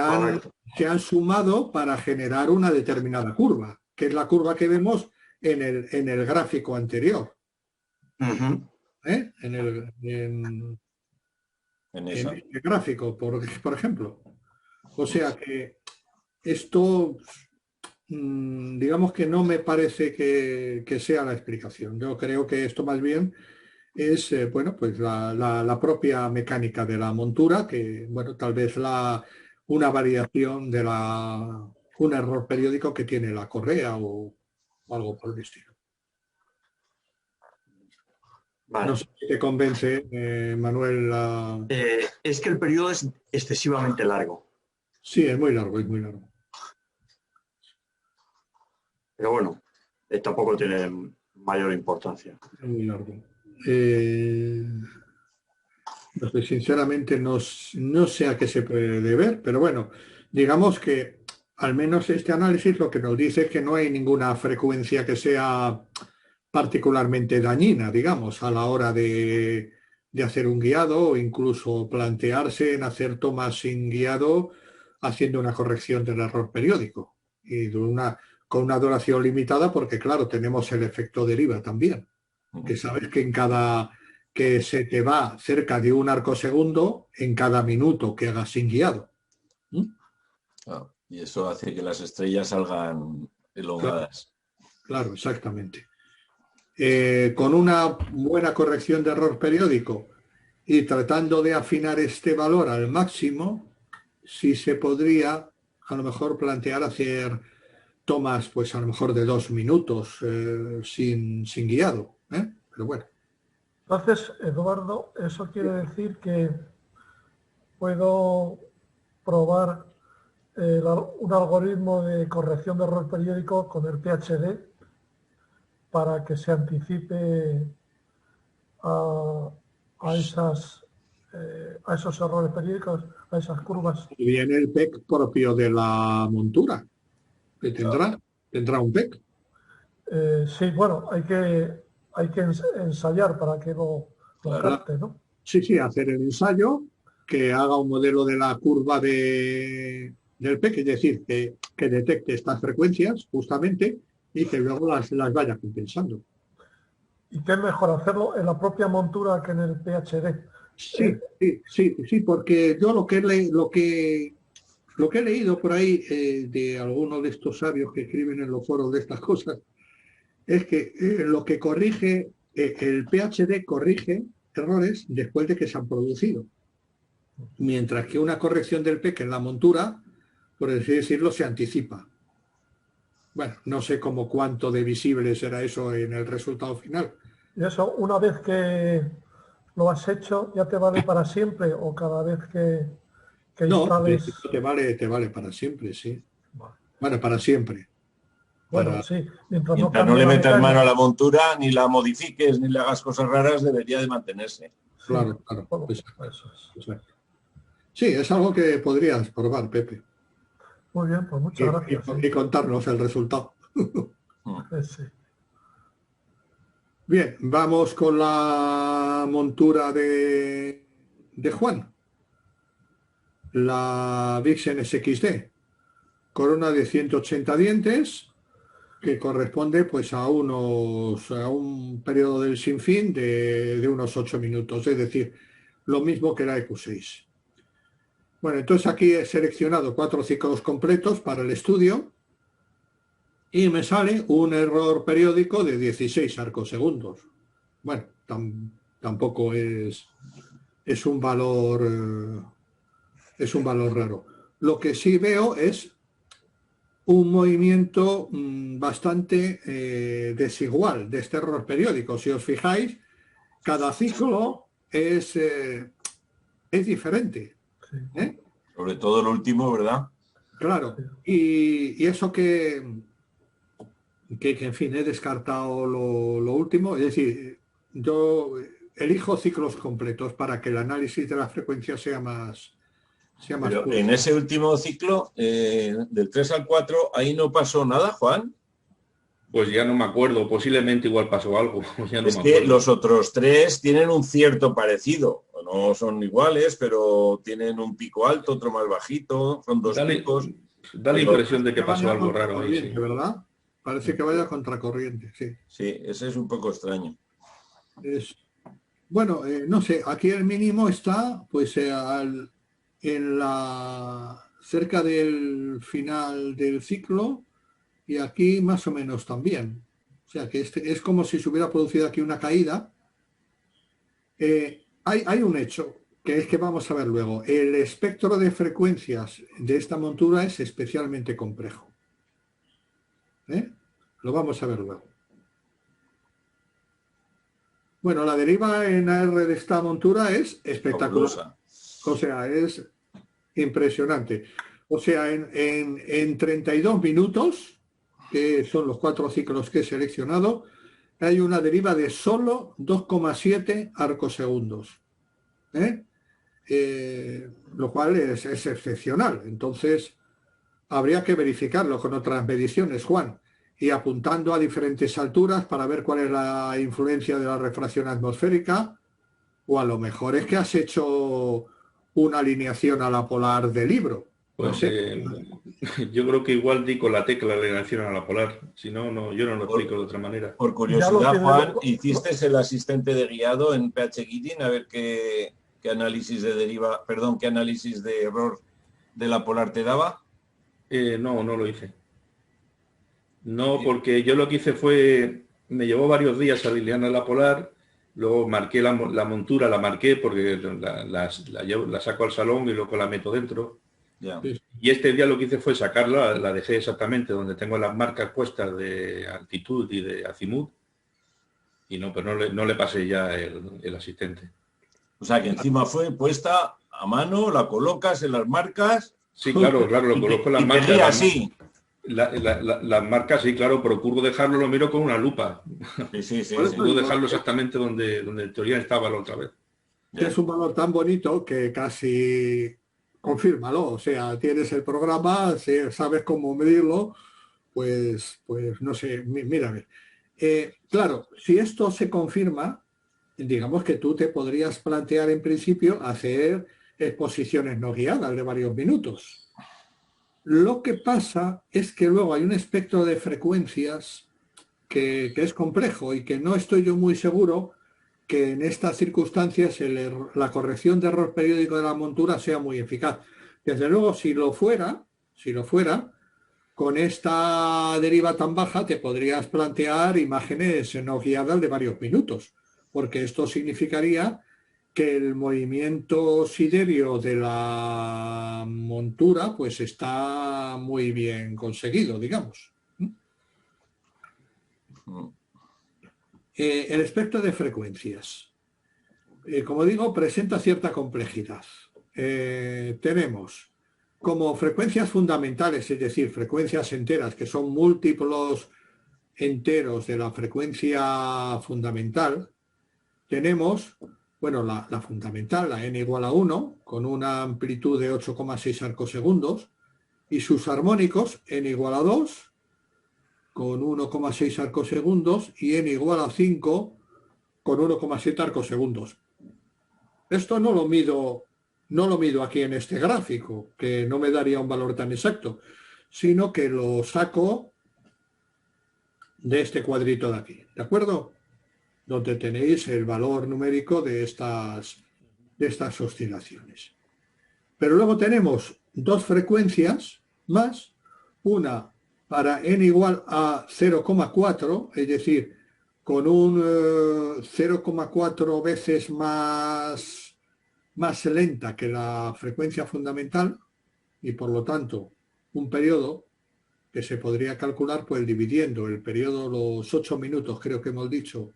se han sumado para generar una determinada curva, que es la curva que vemos en el gráfico anterior. En el gráfico, por ejemplo. O sea que esto, digamos que no me parece que sea la explicación. Yo creo que esto más bien es, bueno, pues la propia mecánica de la montura, que, bueno, tal vez una variación de un error periódico que tiene la correa o algo por el estilo. Vale. No sé si te convence, Manuel. Es que el periodo es excesivamente largo. Sí, es muy largo, es muy largo. Pero bueno, tampoco tiene mayor importancia. Es muy largo. Sinceramente no sé a qué se puede deber, pero bueno, digamos que al menos este análisis lo que nos dice es que no hay ninguna frecuencia que sea particularmente dañina, digamos, a la hora de hacer un guiado o incluso plantearse en hacer tomas sin guiado haciendo una corrección del error periódico y con una duración limitada porque, claro, tenemos el efecto deriva también, que sabes que se te va cerca de un arcosegundo en cada minuto que hagas sin guiado. Y eso hace que las estrellas salgan elongadas. Claro, exactamente. Con una buena corrección de error periódico y tratando de afinar este valor al máximo, sí se podría a lo mejor plantear hacer tomas, pues a lo mejor de 2 minutos sin guiado. Pero bueno. Entonces, Eduardo, eso quiere decir que puedo probar un algoritmo de corrección de error periódico con el PhD para que se anticipe a esos errores periódicos, a esas curvas. Y viene el PEC propio de la montura, que tendrá un PEC. Sí, bueno, hay que ensayar para que lo capte, ¿no? Sí, hacer el ensayo, que haga un modelo de la curva del PEC, es decir, que detecte estas frecuencias justamente y que luego las vaya compensando. ¿Y qué es mejor hacerlo en la propia montura que en el PhD? Sí, porque yo lo que he leído por ahí de algunos de estos sabios que escriben en los foros de estas cosas, es que lo que corrige, el PhD corrige errores después de que se han producido. Mientras que una corrección del PEC en la montura, por así decirlo, se anticipa. Bueno, no sé cuánto de visible será eso en el resultado final. ¿Y eso, una vez que lo has hecho, ya te vale para siempre o cada vez que que No, instales... te vale para siempre, sí. Vale. Bueno, para siempre. Bueno, Para- sí, mientras Mientras no cambie le la metas mecánica. mano a la montura, ni la modifiques, ni le hagas cosas raras, debería de mantenerse. Sí, Claro, claro. bueno, Exacto, eso es. exacto. Sí, es algo que podrías probar, Pepe, Muy bien, pues muchas gracias. y contarnos el resultado. Sí. Bien, vamos con la montura de Juan, la Vixen SXD, corona de 180 dientes, que corresponde pues a un periodo del sinfín de unos 8 minutos, es decir, lo mismo que la EQ6. Bueno, entonces aquí he seleccionado 4 ciclos completos para el estudio y me sale un error periódico de 16 arcosegundos. Bueno, tampoco es un valor raro. Lo que sí veo es un movimiento bastante desigual de este error periódico. Si os fijáis, cada ciclo es diferente. Sí. Sobre todo el último, ¿verdad? Claro. Y eso que en fin, he descartado lo último. Es decir, yo elijo ciclos completos para que el análisis de la frecuencia sea más Pero puro. en ese último ciclo, del 3 al 4, ahí no pasó nada, Juan. Pues ya no me acuerdo, posiblemente igual pasó algo. Ya no Es me que acuerdo. los otros 3 tienen un cierto parecido. No son iguales, pero tienen un pico alto, otro más bajito, son 2 picos. Da la pero- impresión de que pasó vaya algo raro ahí, sí. contracorriente, ¿verdad? Parece que vaya contracorriente, sí. Sí, ese es un poco extraño. Bueno, no sé, aquí el mínimo está pues cerca del final del ciclo y aquí más o menos también. O sea que es como si se hubiera producido aquí una caída. Hay un hecho que es que vamos a ver luego. El espectro de frecuencias de esta montura es especialmente complejo. Lo vamos a ver luego. Bueno, la deriva en AR de esta montura es espectacular. Fabulosa. O sea, es impresionante. O sea, en 32 minutos, que son los 4 ciclos que he seleccionado, hay una deriva de solo 2,7 arcosegundos. Lo cual es excepcional. Entonces, habría que verificarlo con otras mediciones, Juan, y apuntando a diferentes alturas para ver cuál es la influencia de la refracción atmosférica, o a lo mejor es que has hecho una alineación a la polar de libro. No Pues sé. yo creo que igual di con la tecla de alineación a la polar. Si no, yo no lo explico de otra manera. Por Ya lo curiosidad, tiene- Juan, ¿hiciste el asistente de guiado en PHGITIN a ver qué análisis de deriva, perdón, qué análisis de error de la polar te daba? No lo hice. No, porque yo lo que hice fue, me llevó varios días alinear a la polar, luego marqué la montura, la marqué porque la saco al salón y luego la meto dentro. Ya. Y este día lo que hice fue sacarla, la dejé exactamente donde tengo las marcas puestas de altitud y de azimut. Y no, pero no le pasé ya el asistente. O sea, que encima fue puesta a mano, la colocas en las marcas. Sí, claro, lo coloco en las y te marcas. guía así. Las marcas, sí, claro, procuro dejarlo, lo miro con una lupa. Sí. Procuro dejarlo exactamente donde en teoría estaba la otra vez. Que es un valor tan bonito que casi confírmalo. O sea, tienes el programa, sabes cómo medirlo, pues no sé, mírame. Claro, si esto se confirma, digamos que tú te podrías plantear en principio hacer exposiciones no guiadas de varios minutos. Lo que pasa es que luego hay un espectro de frecuencias que es complejo y que no estoy yo muy seguro que en estas circunstancias la corrección de error periódico de la montura sea muy eficaz. Desde luego, si lo fuera, con esta deriva tan baja te podrías plantear imágenes no guiadas de varios minutos, porque esto significaría que el movimiento siderio de la montura pues está muy bien conseguido, digamos. El espectro de frecuencias, como digo, presenta cierta complejidad. tenemos como frecuencias fundamentales, es decir, frecuencias enteras, que son múltiplos enteros de la frecuencia fundamental, tenemos, bueno, la fundamental, la n igual a 1, con una amplitud de 8,6 arcosegundos, y sus armónicos, n igual a 2, con 1,6 arcosegundos, y n igual a 5, con 1,7 arcosegundos. Esto no lo mido aquí en este gráfico, que no me daría un valor tan exacto, sino que lo saco de este cuadrito de aquí, ¿de acuerdo? Donde tenéis el valor numérico de estas oscilaciones. Pero luego tenemos dos frecuencias más, una para n igual a 0,4, es decir, con un 0,4 veces más lenta que la frecuencia fundamental, y por lo tanto un periodo que se podría calcular pues dividiendo el periodo, los 8 minutos creo que hemos dicho,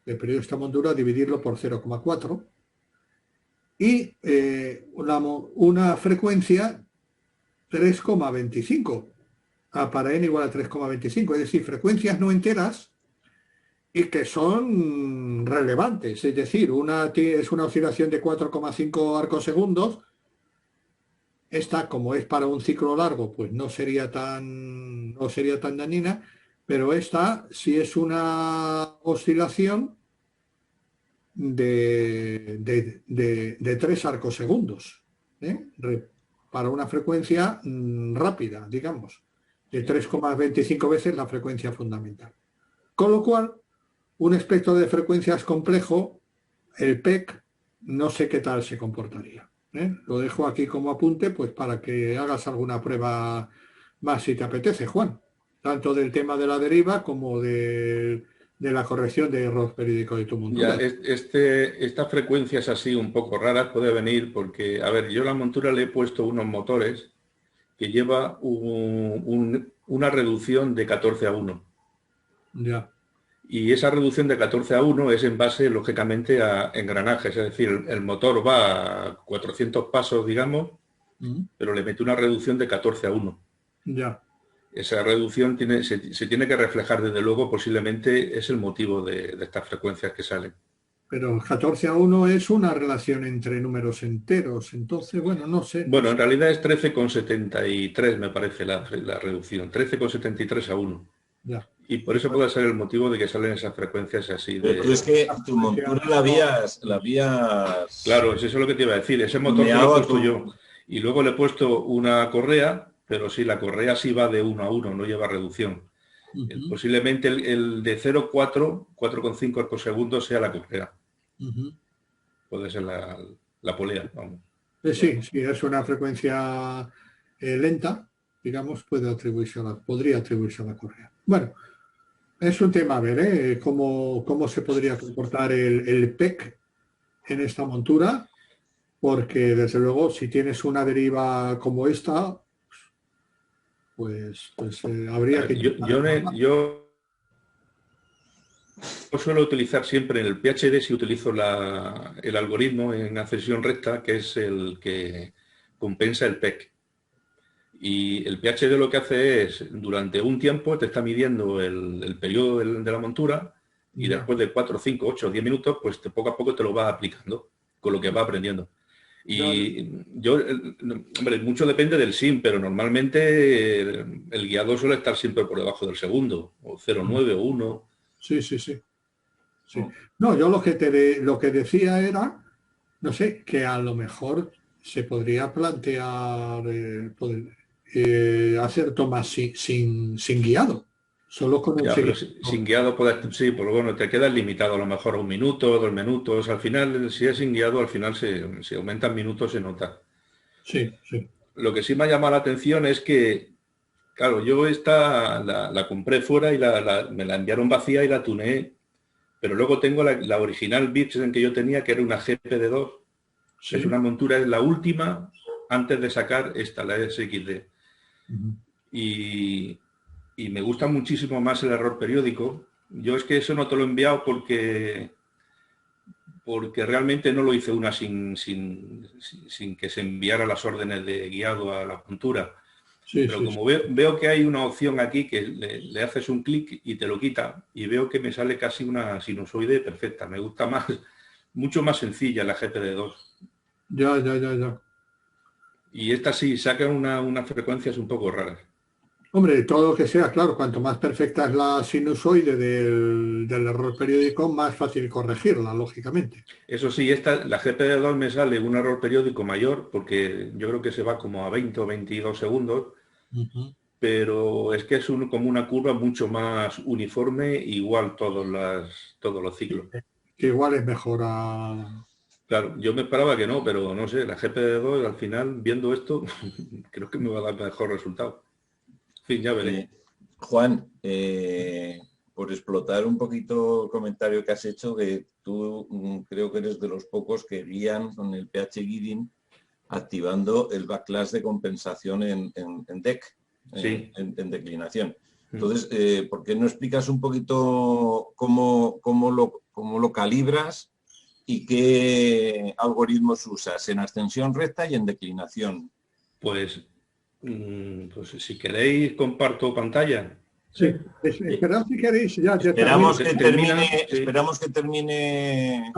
el periodo de esta montura, dividirlo por 0,4, y una frecuencia 3,25 para n igual a 3,25, es decir, frecuencias no enteras y que son relevantes, es decir, una es una oscilación de 4,5 arcosegundos. Esta, como es para un ciclo largo, pues no sería tan dañina, pero esta sí es una oscilación de 3 arcosegundos, para una frecuencia rápida, digamos, de 3,25 veces la frecuencia fundamental. Con lo cual, un espectro de frecuencias complejo, el PEC, no sé qué tal se comportaría. Lo dejo aquí como apunte, pues para que hagas alguna prueba más si te apetece, Juan, tanto del tema de la deriva como de la corrección de error periódico de tu montura. Ya, estas frecuencias así un poco raras puede venir porque, a ver, yo a la montura le he puesto unos motores que lleva una reducción de 14:1. Ya. Y esa reducción de 14:1 es en base, lógicamente, a engranajes. Es decir, el motor va a 400 pasos, digamos, pero le mete una reducción de 14:1. Ya. Esa reducción se tiene que reflejar, desde luego, posiblemente es el motivo de estas frecuencias que salen. Pero 14:1 es una relación entre números enteros, entonces, bueno, no sé. Bueno, en realidad es 13,73, me parece la reducción, 13,73:1. Ya. Y por eso puede ser el motivo de que salen esas frecuencias así. Pero tú es que tu montura la habías... Claro, eso es lo que te iba a decir. Ese motor que lo he puesto yo. Y luego le he puesto una correa, pero sí, la correa sí va de 1 a 1, no lleva reducción. Posiblemente el de 0,4, 4,5 arcosegundos sea la correa. Puede ser la polea, vamos. Sí, es una frecuencia lenta, digamos, podría atribuirse a la correa. Bueno, es un tema a ver, cómo se podría comportar el PEC en esta montura, porque desde luego si tienes una deriva como esta, pues habría que... Yo suelo utilizar siempre en el PhD, si utilizo el algoritmo en ascensión recta, que es el que compensa el PEC. Y el PhD lo que hace es, durante un tiempo, te está midiendo el periodo de la montura y después de 4, 5, 8, 10 minutos, pues poco a poco te lo va aplicando con lo que va aprendiendo. Y hombre, mucho depende del SIM, pero normalmente el guiado suele estar siempre por debajo del segundo, o 0,9 o 1. Sí. No, yo lo que decía era, no sé, que a lo mejor se podría plantear hacer tomas sin guiado, solo con un pero sin guiado sí, pues bueno, te quedas limitado a lo mejor a 1 minuto, 2 minutos. Al final, si es sin guiado, al final se aumentan minutos, se nota. Sí. Lo que sí me ha llamado la atención es que, claro, yo la compré fuera y me la enviaron vacía y la tuneé, pero luego tengo la original Bitsen que yo tenía, que era una GPD2. Sí. Es una montura, es la última antes de sacar esta, la SXD. Y me gusta muchísimo más el error periódico. Yo es que eso no te lo he enviado porque porque realmente no lo hice una sin que se enviara las órdenes de guiado a la montura. Sí, Pero sí, como veo que hay una opción aquí que le haces un clic y te lo quita, y veo que me sale casi una sinusoide perfecta. Me gusta más, mucho más sencilla la GPD2. Ya. Y esta sí saca unas frecuencias un poco raras. Hombre, todo lo que sea, claro, cuanto más perfecta es la sinusoide del error periódico, más fácil corregirla, lógicamente. Eso sí, la GPD2 me sale un error periódico mayor, porque yo creo que se va como a 20 o 22 segundos, pero es que es como una curva mucho más uniforme, igual todos los ciclos. Que igual es mejor a... Claro, yo me esperaba que no, pero no sé, la GPD2 al final, viendo esto, creo que me va a dar mejor resultado. En fin, ya veré. Juan, por explotar un poquito el comentario que has hecho, que tú creo que eres de los pocos que guían con el PH Guiding activando el backlash de compensación en DEC, Sí. en declinación. Entonces, ¿por qué no explicas un poquito cómo lo calibras y qué algoritmos usas en ascensión recta y en declinación? Pues si queréis comparto pantalla. Sí, esperad si queréis, ya Esperamos que termina, termine.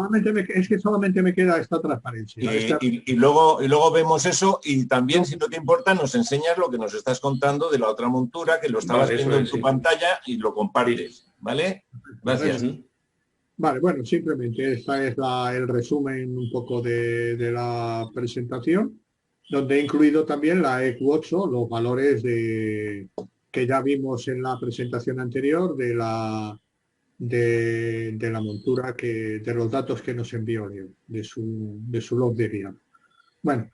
es que solamente me queda esta transparencia. Y luego vemos eso, y también, si no te importa, nos enseñas lo que nos estás contando de la otra montura, que lo estabas viendo en tu pantalla, y lo compartes, ¿vale? Gracias. Vale, bueno, simplemente esta es el resumen un poco de la presentación, donde he incluido también la EQ8, los valores que ya vimos en la presentación anterior de la montura, de los datos que nos envió Leo, de su log de guía. Bueno,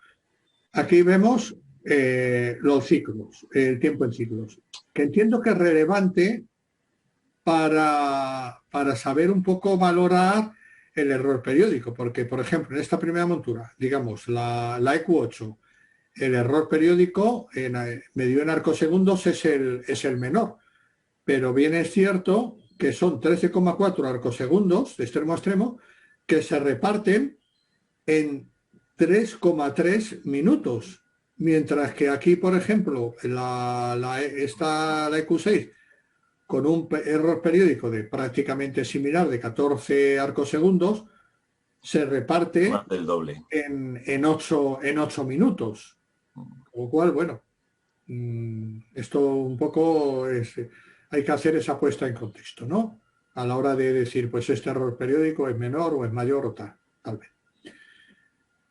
aquí vemos los ciclos, el tiempo en ciclos, que entiendo que es relevante para saber un poco valorar el error periódico, porque, por ejemplo, en esta primera montura, digamos, la EQ8, el error periódico medido en arcosegundos es el menor, pero bien es cierto que son 13,4 arcosegundos de extremo a extremo que se reparten en 3,3 minutos, mientras que aquí, por ejemplo, la EQ6 con un error periódico de prácticamente similar de 14 arcosegundos se reparte el doble en 8 minutos. Con lo cual, bueno, esto un poco hay que hacer esa puesta en contexto, ¿no? A la hora de decir, pues este error periódico es menor o es mayor o tal vez.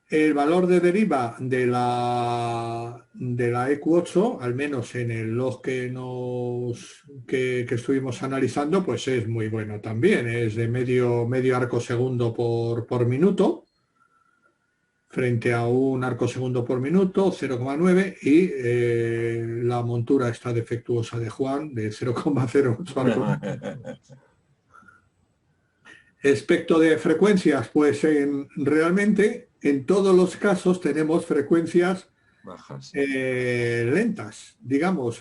El valor de deriva de la EQ8, al menos en el log que estuvimos analizando, pues es muy bueno también. Es de medio arcosegundo por minuto, frente a un arcosegundo por minuto, 0,9, y la montura está defectuosa de Juan, de 0,08 arcosegundos. Respecto de frecuencias, pues realmente en todos los casos tenemos frecuencias bajas, lentas, digamos,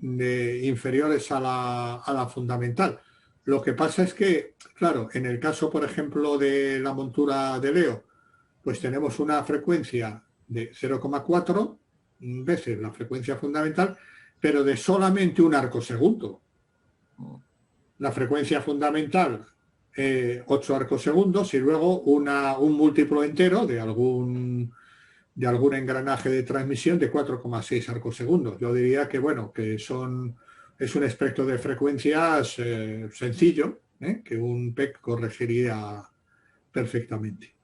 inferiores a la fundamental. Lo que pasa es que, claro, en el caso, por ejemplo, de la montura de Leo, pues tenemos una frecuencia de 0,4 veces la frecuencia fundamental, pero de solamente un arcosegundo. La frecuencia fundamental, 8 arcosegundos, y luego un múltiplo entero de algún engranaje de transmisión de 4,6 arcosegundos. Yo diría que, bueno, que es un espectro de frecuencias sencillo, que un PEC corregiría perfectamente.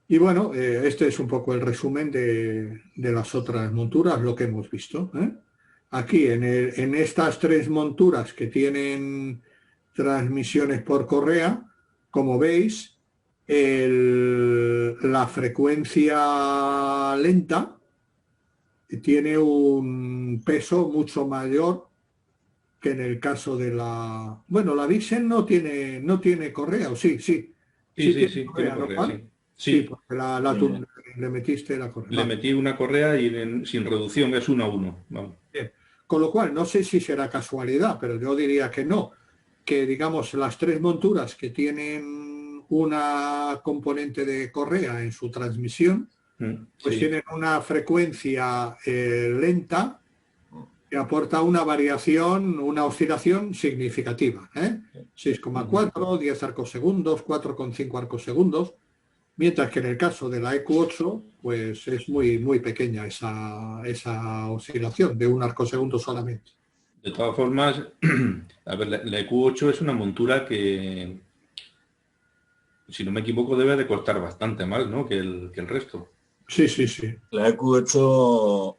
Y bueno, este es un poco el resumen de las otras monturas, lo que hemos visto. Aquí, en estas tres monturas que tienen transmisiones por correa, como veis, la frecuencia lenta tiene un peso mucho mayor que en el caso de la... Bueno, la Vixen no tiene correa, ¿o sí? Sí, tiene correa, ¿no? sí. Sí, porque le metiste la correa. Le metí una correa y sin reducción, es 1 a 1. Vamos. Bien. Con lo cual, no sé si será casualidad, pero yo diría que no. Que, digamos, las tres monturas que tienen una componente de correa en su transmisión, pues Sí. tienen una frecuencia lenta que aporta una variación, una oscilación significativa. 6,4, 10 arcos segundos, 4,5 arcos segundos, mientras que en el caso de la EQ8, pues es muy, muy pequeña esa oscilación de un arco segundo solamente. De todas formas, a ver, la EQ8 es una montura que, si no me equivoco, debe de costar bastante más, ¿no?, que el resto. Sí, sí, sí. La EQ8,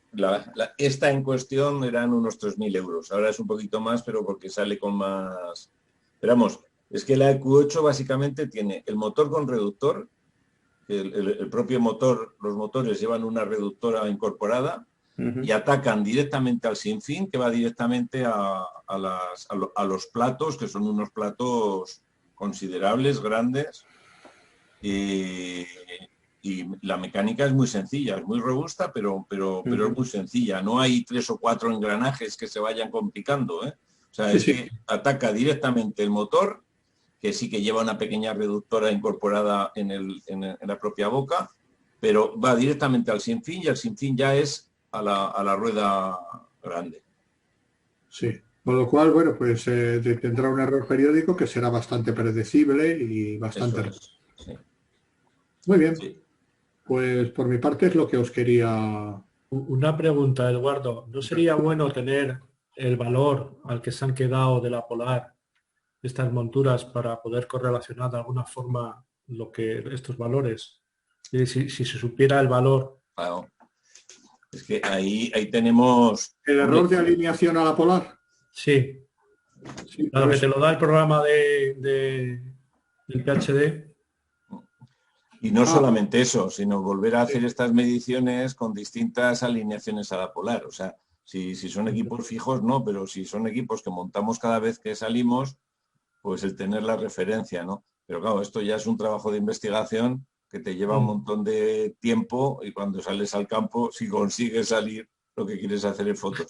esta en cuestión eran unos 3.000 euros. Ahora es un poquito más, pero porque sale con más... Pero vamos, es que la EQ8 básicamente tiene el motor con reductor, el propio motor, los motores llevan una reductora incorporada y atacan directamente al sinfín, que va directamente a los platos, que son unos platos considerables, grandes, y la mecánica es muy sencilla, es muy robusta, pero es muy sencilla. No hay 3 o 4 engranajes que se vayan complicando, ¿eh? O sea, es que ataca directamente el motor, que sí que lleva una pequeña reductora incorporada en la propia boca, pero va directamente al sinfín y el sinfín ya es a la rueda grande. Sí. Con lo cual, bueno, pues tendrá un error periódico que será bastante predecible y bastante... Sí. Muy bien. Sí. Pues por mi parte es lo que os quería... Una pregunta, Eduardo. ¿No sería bueno tener el valor al que se han quedado de la Polar estas monturas para poder correlacionar de alguna forma estos valores? Si se supiera el valor. Claro. Es que ahí tenemos... ¿El error de alineación a la Polar? Sí. Sí, Claro, que pues, te lo da el programa del PhD. Y no solamente eso, sino volver a hacer estas mediciones con distintas alineaciones a la Polar. O sea, si son equipos fijos, no, pero si son equipos que montamos cada vez que salimos, pues el tener la referencia, ¿no? Pero claro, esto ya es un trabajo de investigación que te lleva un montón de tiempo y cuando sales al campo, si consigues salir, lo que quieres hacer es fotos.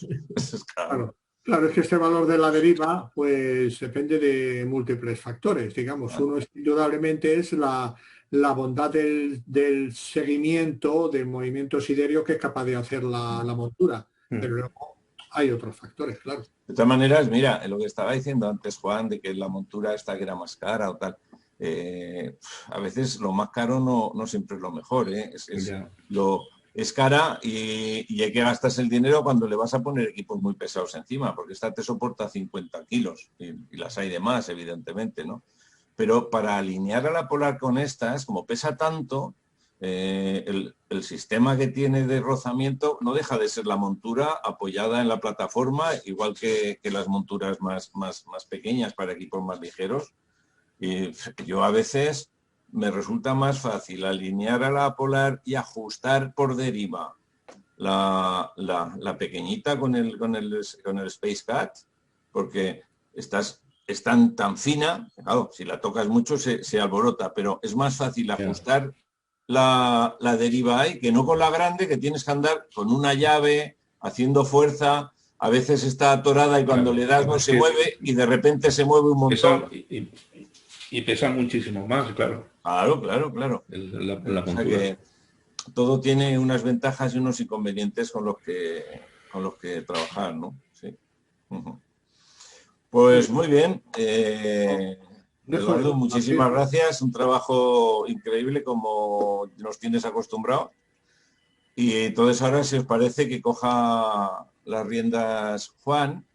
Claro, es que este valor de la deriva pues depende de múltiples factores. Digamos, uno indudablemente es la bondad del seguimiento del movimiento siderio que es capaz de hacer la montura. Pero luego hay otros factores, claro. De todas maneras, mira, lo que estaba diciendo antes Juan, de que la montura esta que era más cara o tal, a veces lo más caro no siempre es lo mejor, ¿eh? Es cara y hay que gastarse el dinero cuando le vas a poner equipos muy pesados encima, porque esta te soporta 50 kilos y las hay de más, evidentemente, ¿no? Pero para alinear a la Polar con estas, como pesa tanto, el sistema que tiene de rozamiento no deja de ser la montura apoyada en la plataforma, igual que las monturas más pequeñas para equipos más ligeros. Y yo a veces me resulta más fácil alinear a la Polar y ajustar por deriva la pequeñita con el Space Cat, porque es tan fina, claro, si la tocas mucho se alborota, pero es más fácil ajustar la deriva ahí, que no con la grande, que tienes que andar con una llave, haciendo fuerza, a veces está atorada y cuando le das no se mueve y de repente se mueve un montón. Y pesa muchísimo más, claro. Claro. La O sea montura. que todo tiene unas ventajas y unos inconvenientes con los que trabajar, ¿no? Sí. Pues muy bien. Eduardo, muchísimas gracias. Un trabajo increíble como nos tienes acostumbrado. Y entonces ahora, si os parece, que coja las riendas Juan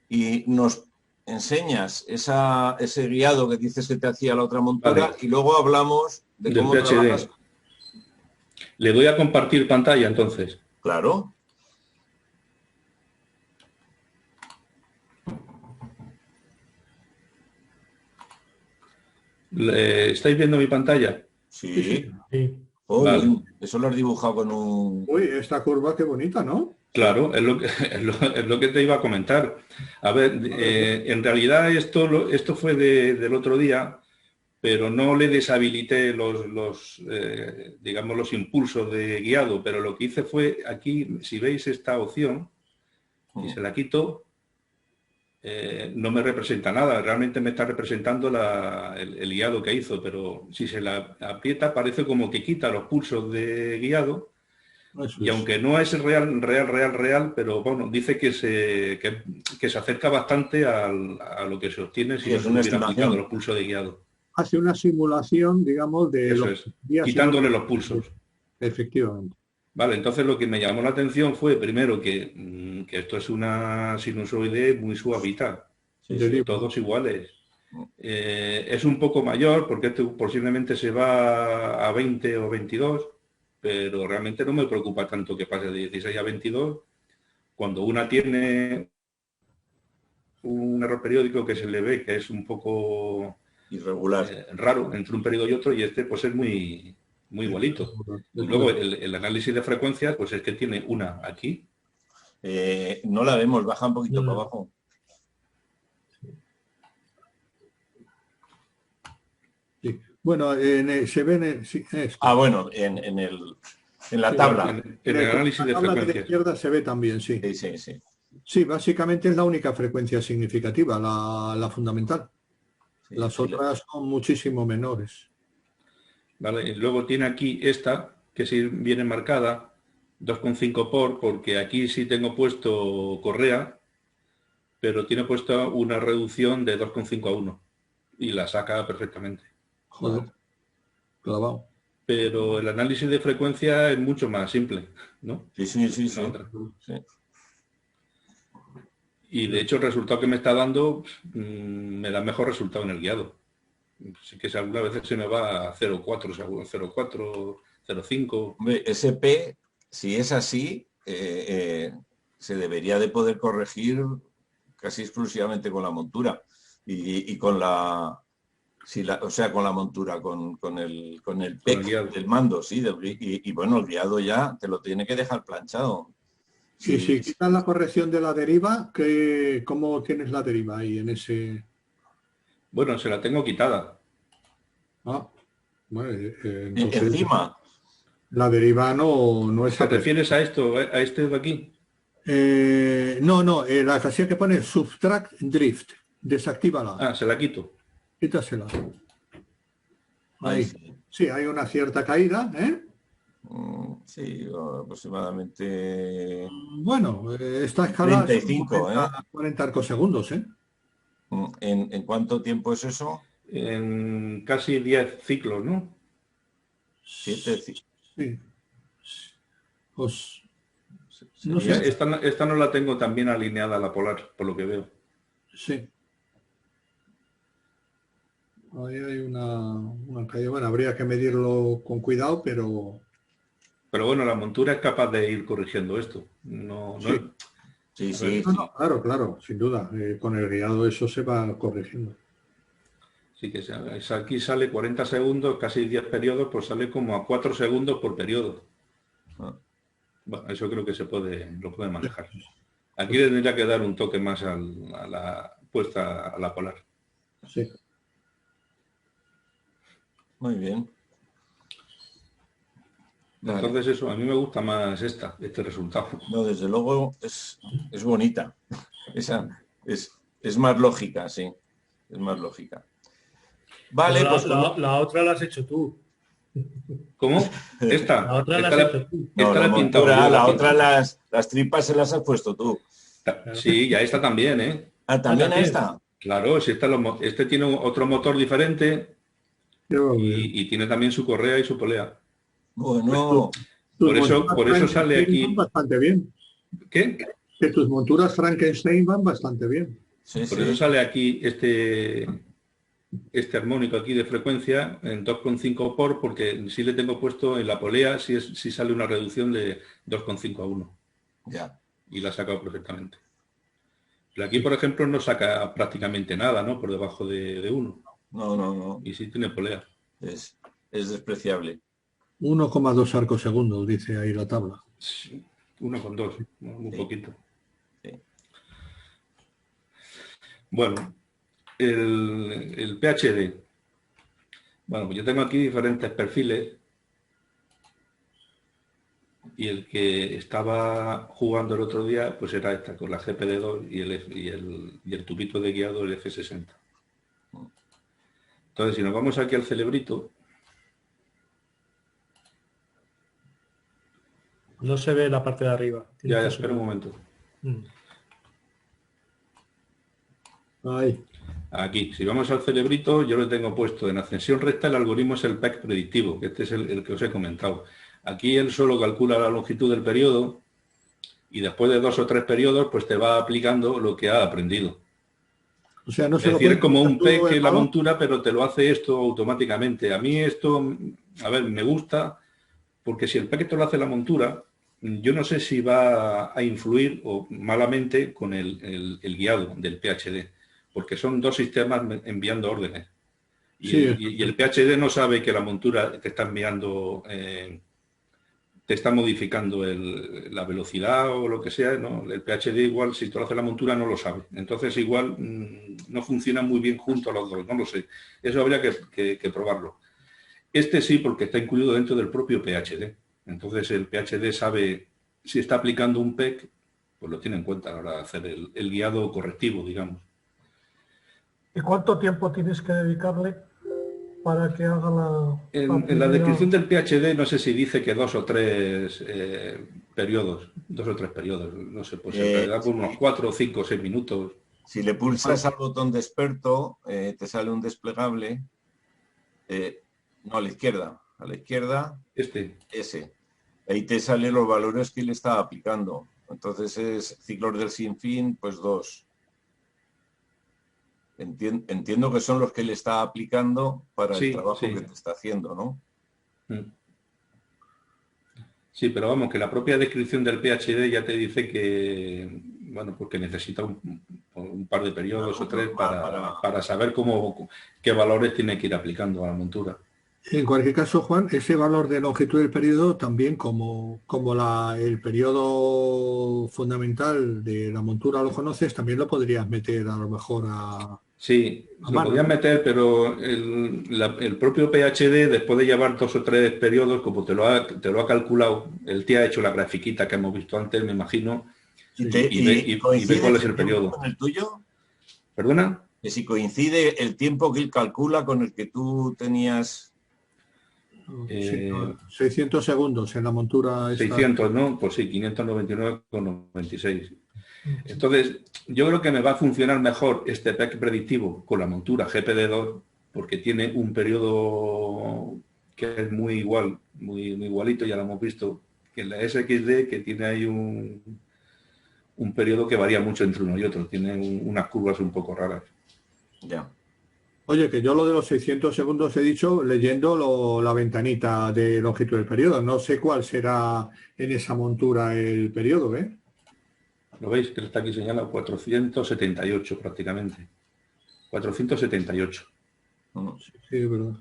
y nos enseñas ese guiado que dices que te hacía la otra montura, y luego hablamos de cómo trabajas. Le doy a compartir pantalla entonces. Claro. ¿Estáis viendo mi pantalla? Sí. Vale. Eso lo has dibujado con un... Uy, esta curva qué bonita, ¿no? Claro, es lo que te iba a comentar. A ver, en realidad esto fue del otro día, pero no le deshabilité digamos, los impulsos de guiado, pero lo que hice fue aquí, si veis esta opción, y se la quito, no me representa nada, realmente me está representando el guiado que hizo, pero si se la aprieta parece como que quita los pulsos de guiado. Eso Y es. aunque no es real, pero bueno, dice que se acerca bastante a lo que se obtiene si Sí, no es se una hubiera aplicado estimación. los pulsos de guiado. Hace una simulación, digamos, de Eso los es, días y quitándole noches. los pulsos. Efectivamente. Vale, entonces lo que me llamó la atención fue, primero, que esto es una sinusoide muy suavita, Sí, De sí. todos iguales. Es un poco mayor, porque este posiblemente se va a 20 o 22, pero realmente no me preocupa tanto que pase de 16 a 22. Cuando una tiene un error periódico que se le ve que es un poco Irregular. raro entre un periodo y otro, y este pues es muy igualito. Y luego el análisis de frecuencias, pues es que tiene una aquí. No la vemos, baja un poquito para abajo. Sí. Bueno, se ven... sí, Bueno, en la tabla. En el análisis de la tabla de la frecuencias. izquierda se ve también, sí. Sí, sí, sí. Sí, básicamente es la única frecuencia significativa, la fundamental. Sí, Las sí, otras son muchísimo menores. ¿Vale? Y luego tiene aquí esta, que sí viene marcada, 2,5 porque aquí sí tengo puesto correa, pero tiene puesto una reducción de 2,5 a 1 y la saca perfectamente. Joder, clavado. Pero el análisis de frecuencia es mucho más simple, ¿no? Sí, sí, sí, La sí. otra. Sí. Y de hecho el resultado que me está dando me da mejor resultado en el guiado. Sí que algunas veces se me va a 0,4, 0,4, 0,5. Hombre, ese P, si es así, se debería de poder corregir casi exclusivamente con la montura y con la, o sea, con la montura, con el PEC guiado. del mando, sí, y bueno, el guiado ya te lo tiene que dejar planchado. Sí, si quitas la corrección de la deriva, ¿cómo tienes la deriva ahí en ese...? Bueno, se la tengo quitada. Ah, bueno, entonces Encima, la deriva no es... ¿Te refieres a esto, a este de aquí? No, la casilla que pone Subtract Drift, desactívala, Ah, se la quito. quítasela. ahí Ahí. sí. Sí, hay una cierta caída, ¿eh? Sí, aproximadamente Bueno, esta escala 35, son 40 arcosegundos, ¿eh? ¿En cuánto tiempo es eso? En casi 10 ciclos, ¿no? 7. Sí. Pues, No sé. Esta no la tengo tan bien alineada a la polar, por lo que veo. Sí. Ahí hay una caída. Bueno, habría que medirlo con cuidado, pero... Pero bueno, la montura es capaz de ir corrigiendo esto. Sí. Sí. Claro, sin duda. Con el guiado eso se va corrigiendo. Sí que aquí sale 40 segundos, casi 10 periodos, pues sale como a 4 segundos por periodo. Bueno, eso creo que lo puede manejar. Aquí le tendría que dar un toque más a la puesta a la polar. Sí. Muy bien. Vale. Entonces eso, a mí me gusta más este resultado. No, desde luego es bonita. Esa es más lógica, sí. Es más lógica. Vale, pero pues la otra la has hecho tú. ¿Cómo? Esta. La otra la has hecho tú. no, Esta la la he pintado montura, yo, la otra las tripas se las has puesto tú. Sí, y a esta también, ¿eh? ¿También a también. esta? Claro, si este tiene otro motor diferente y tiene también su correa y su polea. Bueno, Por eso sale aquí. Van bastante bien. ¿Qué? Que tus monturas Frankenstein van bastante bien. sí, Por sí. eso sale aquí este armónico aquí de frecuencia en 2,5 porque sí le tengo puesto en la polea, sí sale una reducción de 2,5 a 1. Ya. Y la ha sacado perfectamente. Pero aquí, por ejemplo, no saca prácticamente nada, ¿no? Por debajo de 1. No. Y sí tiene polea. Es despreciable. 1,2 arcosegundos, dice ahí la tabla. Sí, 1,2, muy poquito. Sí. Bueno, el PHD. Bueno, pues yo tengo aquí diferentes perfiles. y el que estaba jugando el otro día pues era esta, con la GPD2 y el tubito de guiado, el F60. Entonces, si nos vamos aquí al Celebrito... No se ve la parte de arriba. Ya, espera un momento. Ahí. Aquí, si vamos al Celebrito, yo lo tengo puesto en ascensión recta, el algoritmo es el PEC predictivo, que este es el que os he comentado. Aquí él solo calcula la longitud del periodo y después de 2 o 3 periodos, pues te va aplicando lo que ha aprendido. O sea, no Es se decir, es como un PEC en la valor. montura, pero te lo hace esto automáticamente. A mí esto, a ver, me gusta, porque si el PEC te lo hace la montura, yo no sé si va a influir o malamente con el guiado del PHD, porque son 2 sistemas enviando órdenes. Y, Sí. y el PHD no sabe que la montura te está enviando, te está modificando la velocidad o lo que sea, ¿no? El PHD igual, si te lo hace la montura, no lo sabe. Entonces igual no funcionan muy bien juntos los dos, no lo sé. Eso habría que probarlo. Este sí, porque está incluido dentro del propio PHD. Entonces el PHD sabe si está aplicando un PEC, pues lo tiene en cuenta a la hora de hacer el guiado correctivo, digamos. ¿Y cuánto tiempo tienes que dedicarle para que haga la... En la descripción del PHD no sé si dice que 2 o 3 periodos, 2 o 3 periodos, no sé, pues en realidad con unos 4, 5, 6 minutos. Si le pulsas al botón de experto, te sale un desplegable. No, a la izquierda, ese. Ahí te salen los valores que le está aplicando. Entonces es ciclos del sinfín, pues 2. Entiendo que son los que le está aplicando para el trabajo que te está haciendo, ¿no? Sí, pero vamos, que la propia descripción del PHD ya te dice que, bueno, porque necesita un par de periodos o 3 para saber qué valores tiene que ir aplicando a la montura. En cualquier caso, Juan, ese valor de longitud del periodo también como el periodo fundamental de la montura lo conoces, también lo podrías meter a lo mejor a... Sí, lo podías meter, pero el propio PHD, después de llevar 2 o 3 periodos, como te lo ha calculado, él te ha hecho la grafiquita que hemos visto antes, me imagino, y ve cuál es el periodo. ¿Con el tuyo? ¿Perdona? Que si coincide el tiempo que él calcula con el que tú tenías... 600 segundos en la montura. 600, ¿no? Pues sí, 599,96. Entonces, yo creo que me va a funcionar mejor este PEC predictivo con la montura GPD2 porque tiene un periodo que es muy igual, muy igualito, ya lo hemos visto, que en la SXD, que tiene ahí un periodo que varía mucho entre uno y otro, tiene unas curvas un poco raras. Ya. Oye, que yo lo de los 600 segundos he dicho leyendo la ventanita de longitud del periodo. No sé cuál será en esa montura el periodo, ¿eh? ¿Lo veis? Que está aquí señalado 478 prácticamente. 478. Sí, es verdad.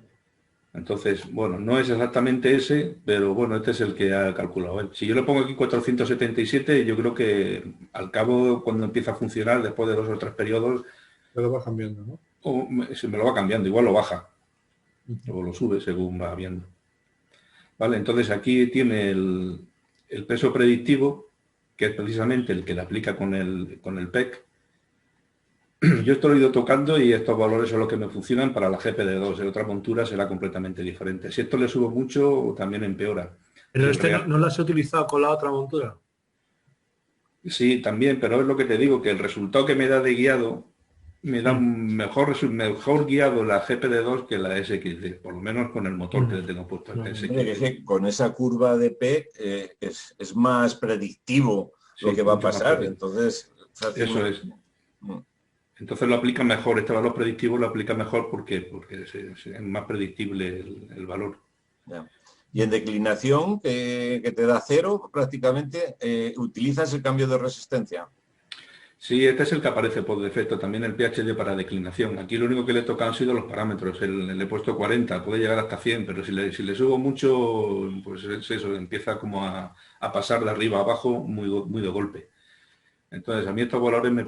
Entonces, bueno, no es exactamente ese, pero bueno, este es el que ha calculado. Si yo le pongo aquí 477, yo creo que al cabo, cuando empieza a funcionar, después de 2 o 3 periodos... Se lo va cambiando, ¿no? O se me lo va cambiando, igual lo baja. O lo sube según va viendo. Vale, entonces aquí tiene el peso predictivo, que es precisamente el que le aplica con el PEC. Yo esto lo he ido tocando y estos valores son los que me funcionan para la GPD2. En otra montura será completamente diferente. Si esto le subo mucho, también empeora. ¿Pero no lo has utilizado con la otra montura? Sí, también, pero es lo que te digo, que el resultado que me da de guiado me da un mejor guiado la GPD2 que la SXD, por lo menos con el motor que le tengo puesto. Con esa curva de P es más predictivo lo que va a pasar. Entonces, eso es. Entonces lo aplica mejor, este valor predictivo lo aplica mejor porque es más predictible el valor. Ya. Y en declinación, que te da 0, prácticamente, ¿utilizas el cambio de resistencia? Sí, este es el que aparece por defecto, también el PHD para declinación. Aquí lo único que le he tocado han sido los parámetros. Le he puesto 40, puede llegar hasta 100, pero si le subo mucho, pues es eso, empieza como a pasar de arriba a abajo muy de golpe. Entonces, a mí estos valores me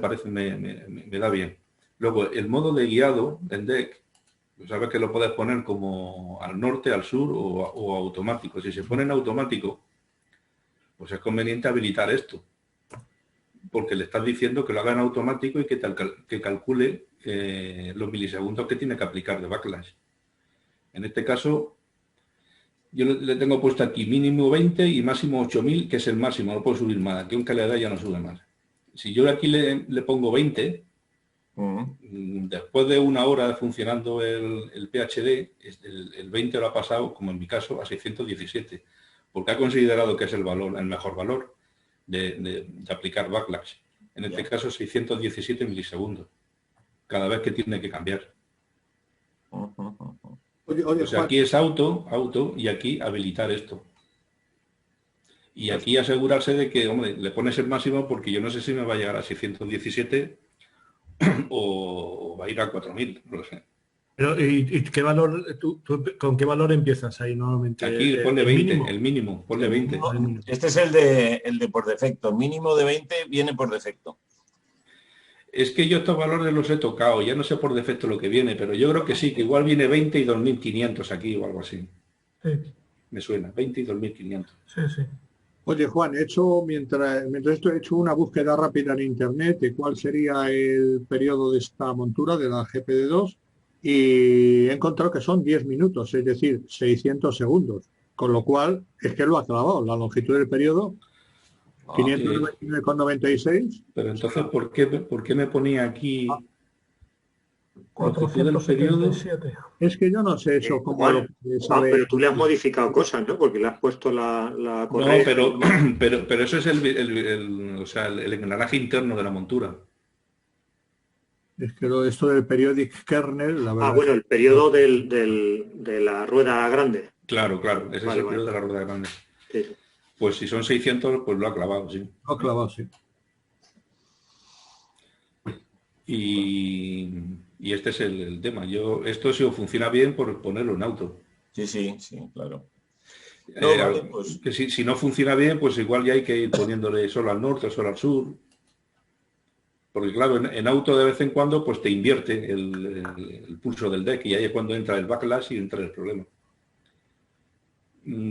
da bien. Luego, el modo de guiado en DEC, sabes que lo puedes poner como al norte, al sur o automático. Si se pone en automático, pues es conveniente habilitar esto, porque le estás diciendo que lo haga en automático y que calcule los milisegundos que tiene que aplicar de backlash. En este caso, yo le tengo puesto aquí mínimo 20 y máximo 8000, que es el máximo, no puedo subir más. Aquí en calidad ya no sube más. Si yo aquí le pongo 20, después de una hora funcionando el PHD, el 20 lo ha pasado, como en mi caso, a 617, porque ha considerado que es el mejor valor de aplicar backlash. En este caso, 617 milisegundos, cada vez que tiene que cambiar. Oye, O sea, aquí es auto, y aquí habilitar esto. Y aquí asegurarse de que, hombre, le pones el máximo porque yo no sé si me va a llegar a 617 o va a ir a 4000, no lo sé. Pero, ¿y qué valor, con qué valor empiezas ahí normalmente? Aquí ponle 20, el mínimo, ponle 20. Este es el de por defecto. Mínimo de 20 viene por defecto. Es que yo estos valores los he tocado, ya no sé por defecto lo que viene, pero yo creo que sí, que igual viene 20 y 2500 aquí o algo así. Sí, Me suena, 20 y 2500. sí, sí. Oye, Juan, mientras esto he hecho una búsqueda rápida en internet de cuál sería el periodo de esta montura de la GPD2 y he encontrado que son 10 minutos, es decir, 600 segundos. Con lo cual, es que lo ha clavado. La longitud del periodo, 599,96. Pero entonces, ¿por qué me ponía aquí longitud del 477. Es que yo no sé eso cómo Juan, lo sabe. pero tú le has modificado cosas, ¿no? Porque le has puesto la No, correa. pero eso es o sea, el engranaje interno de la montura. Es que esto del periodic kernel, la verdad. Bueno, el periodo de la rueda grande. Claro, ese es el periodo de la rueda grande. Sí. Pues si son 600, pues lo ha clavado, sí. Lo ha clavado, sí. Y este es el tema. Esto si funciona bien, por ponerlo en auto. Sí, claro. Pues... Que si no funciona bien, pues igual ya hay que ir poniéndole solo al norte, solo al sur. Porque claro, en auto de vez en cuando pues te invierte el pulso del deck y ahí es cuando entra el backlash y entra el problema.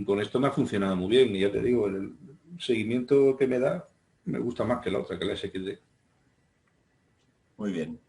Con esto me ha funcionado muy bien y ya te digo, el seguimiento que me da me gusta más que la otra, que la SXD. Muy bien.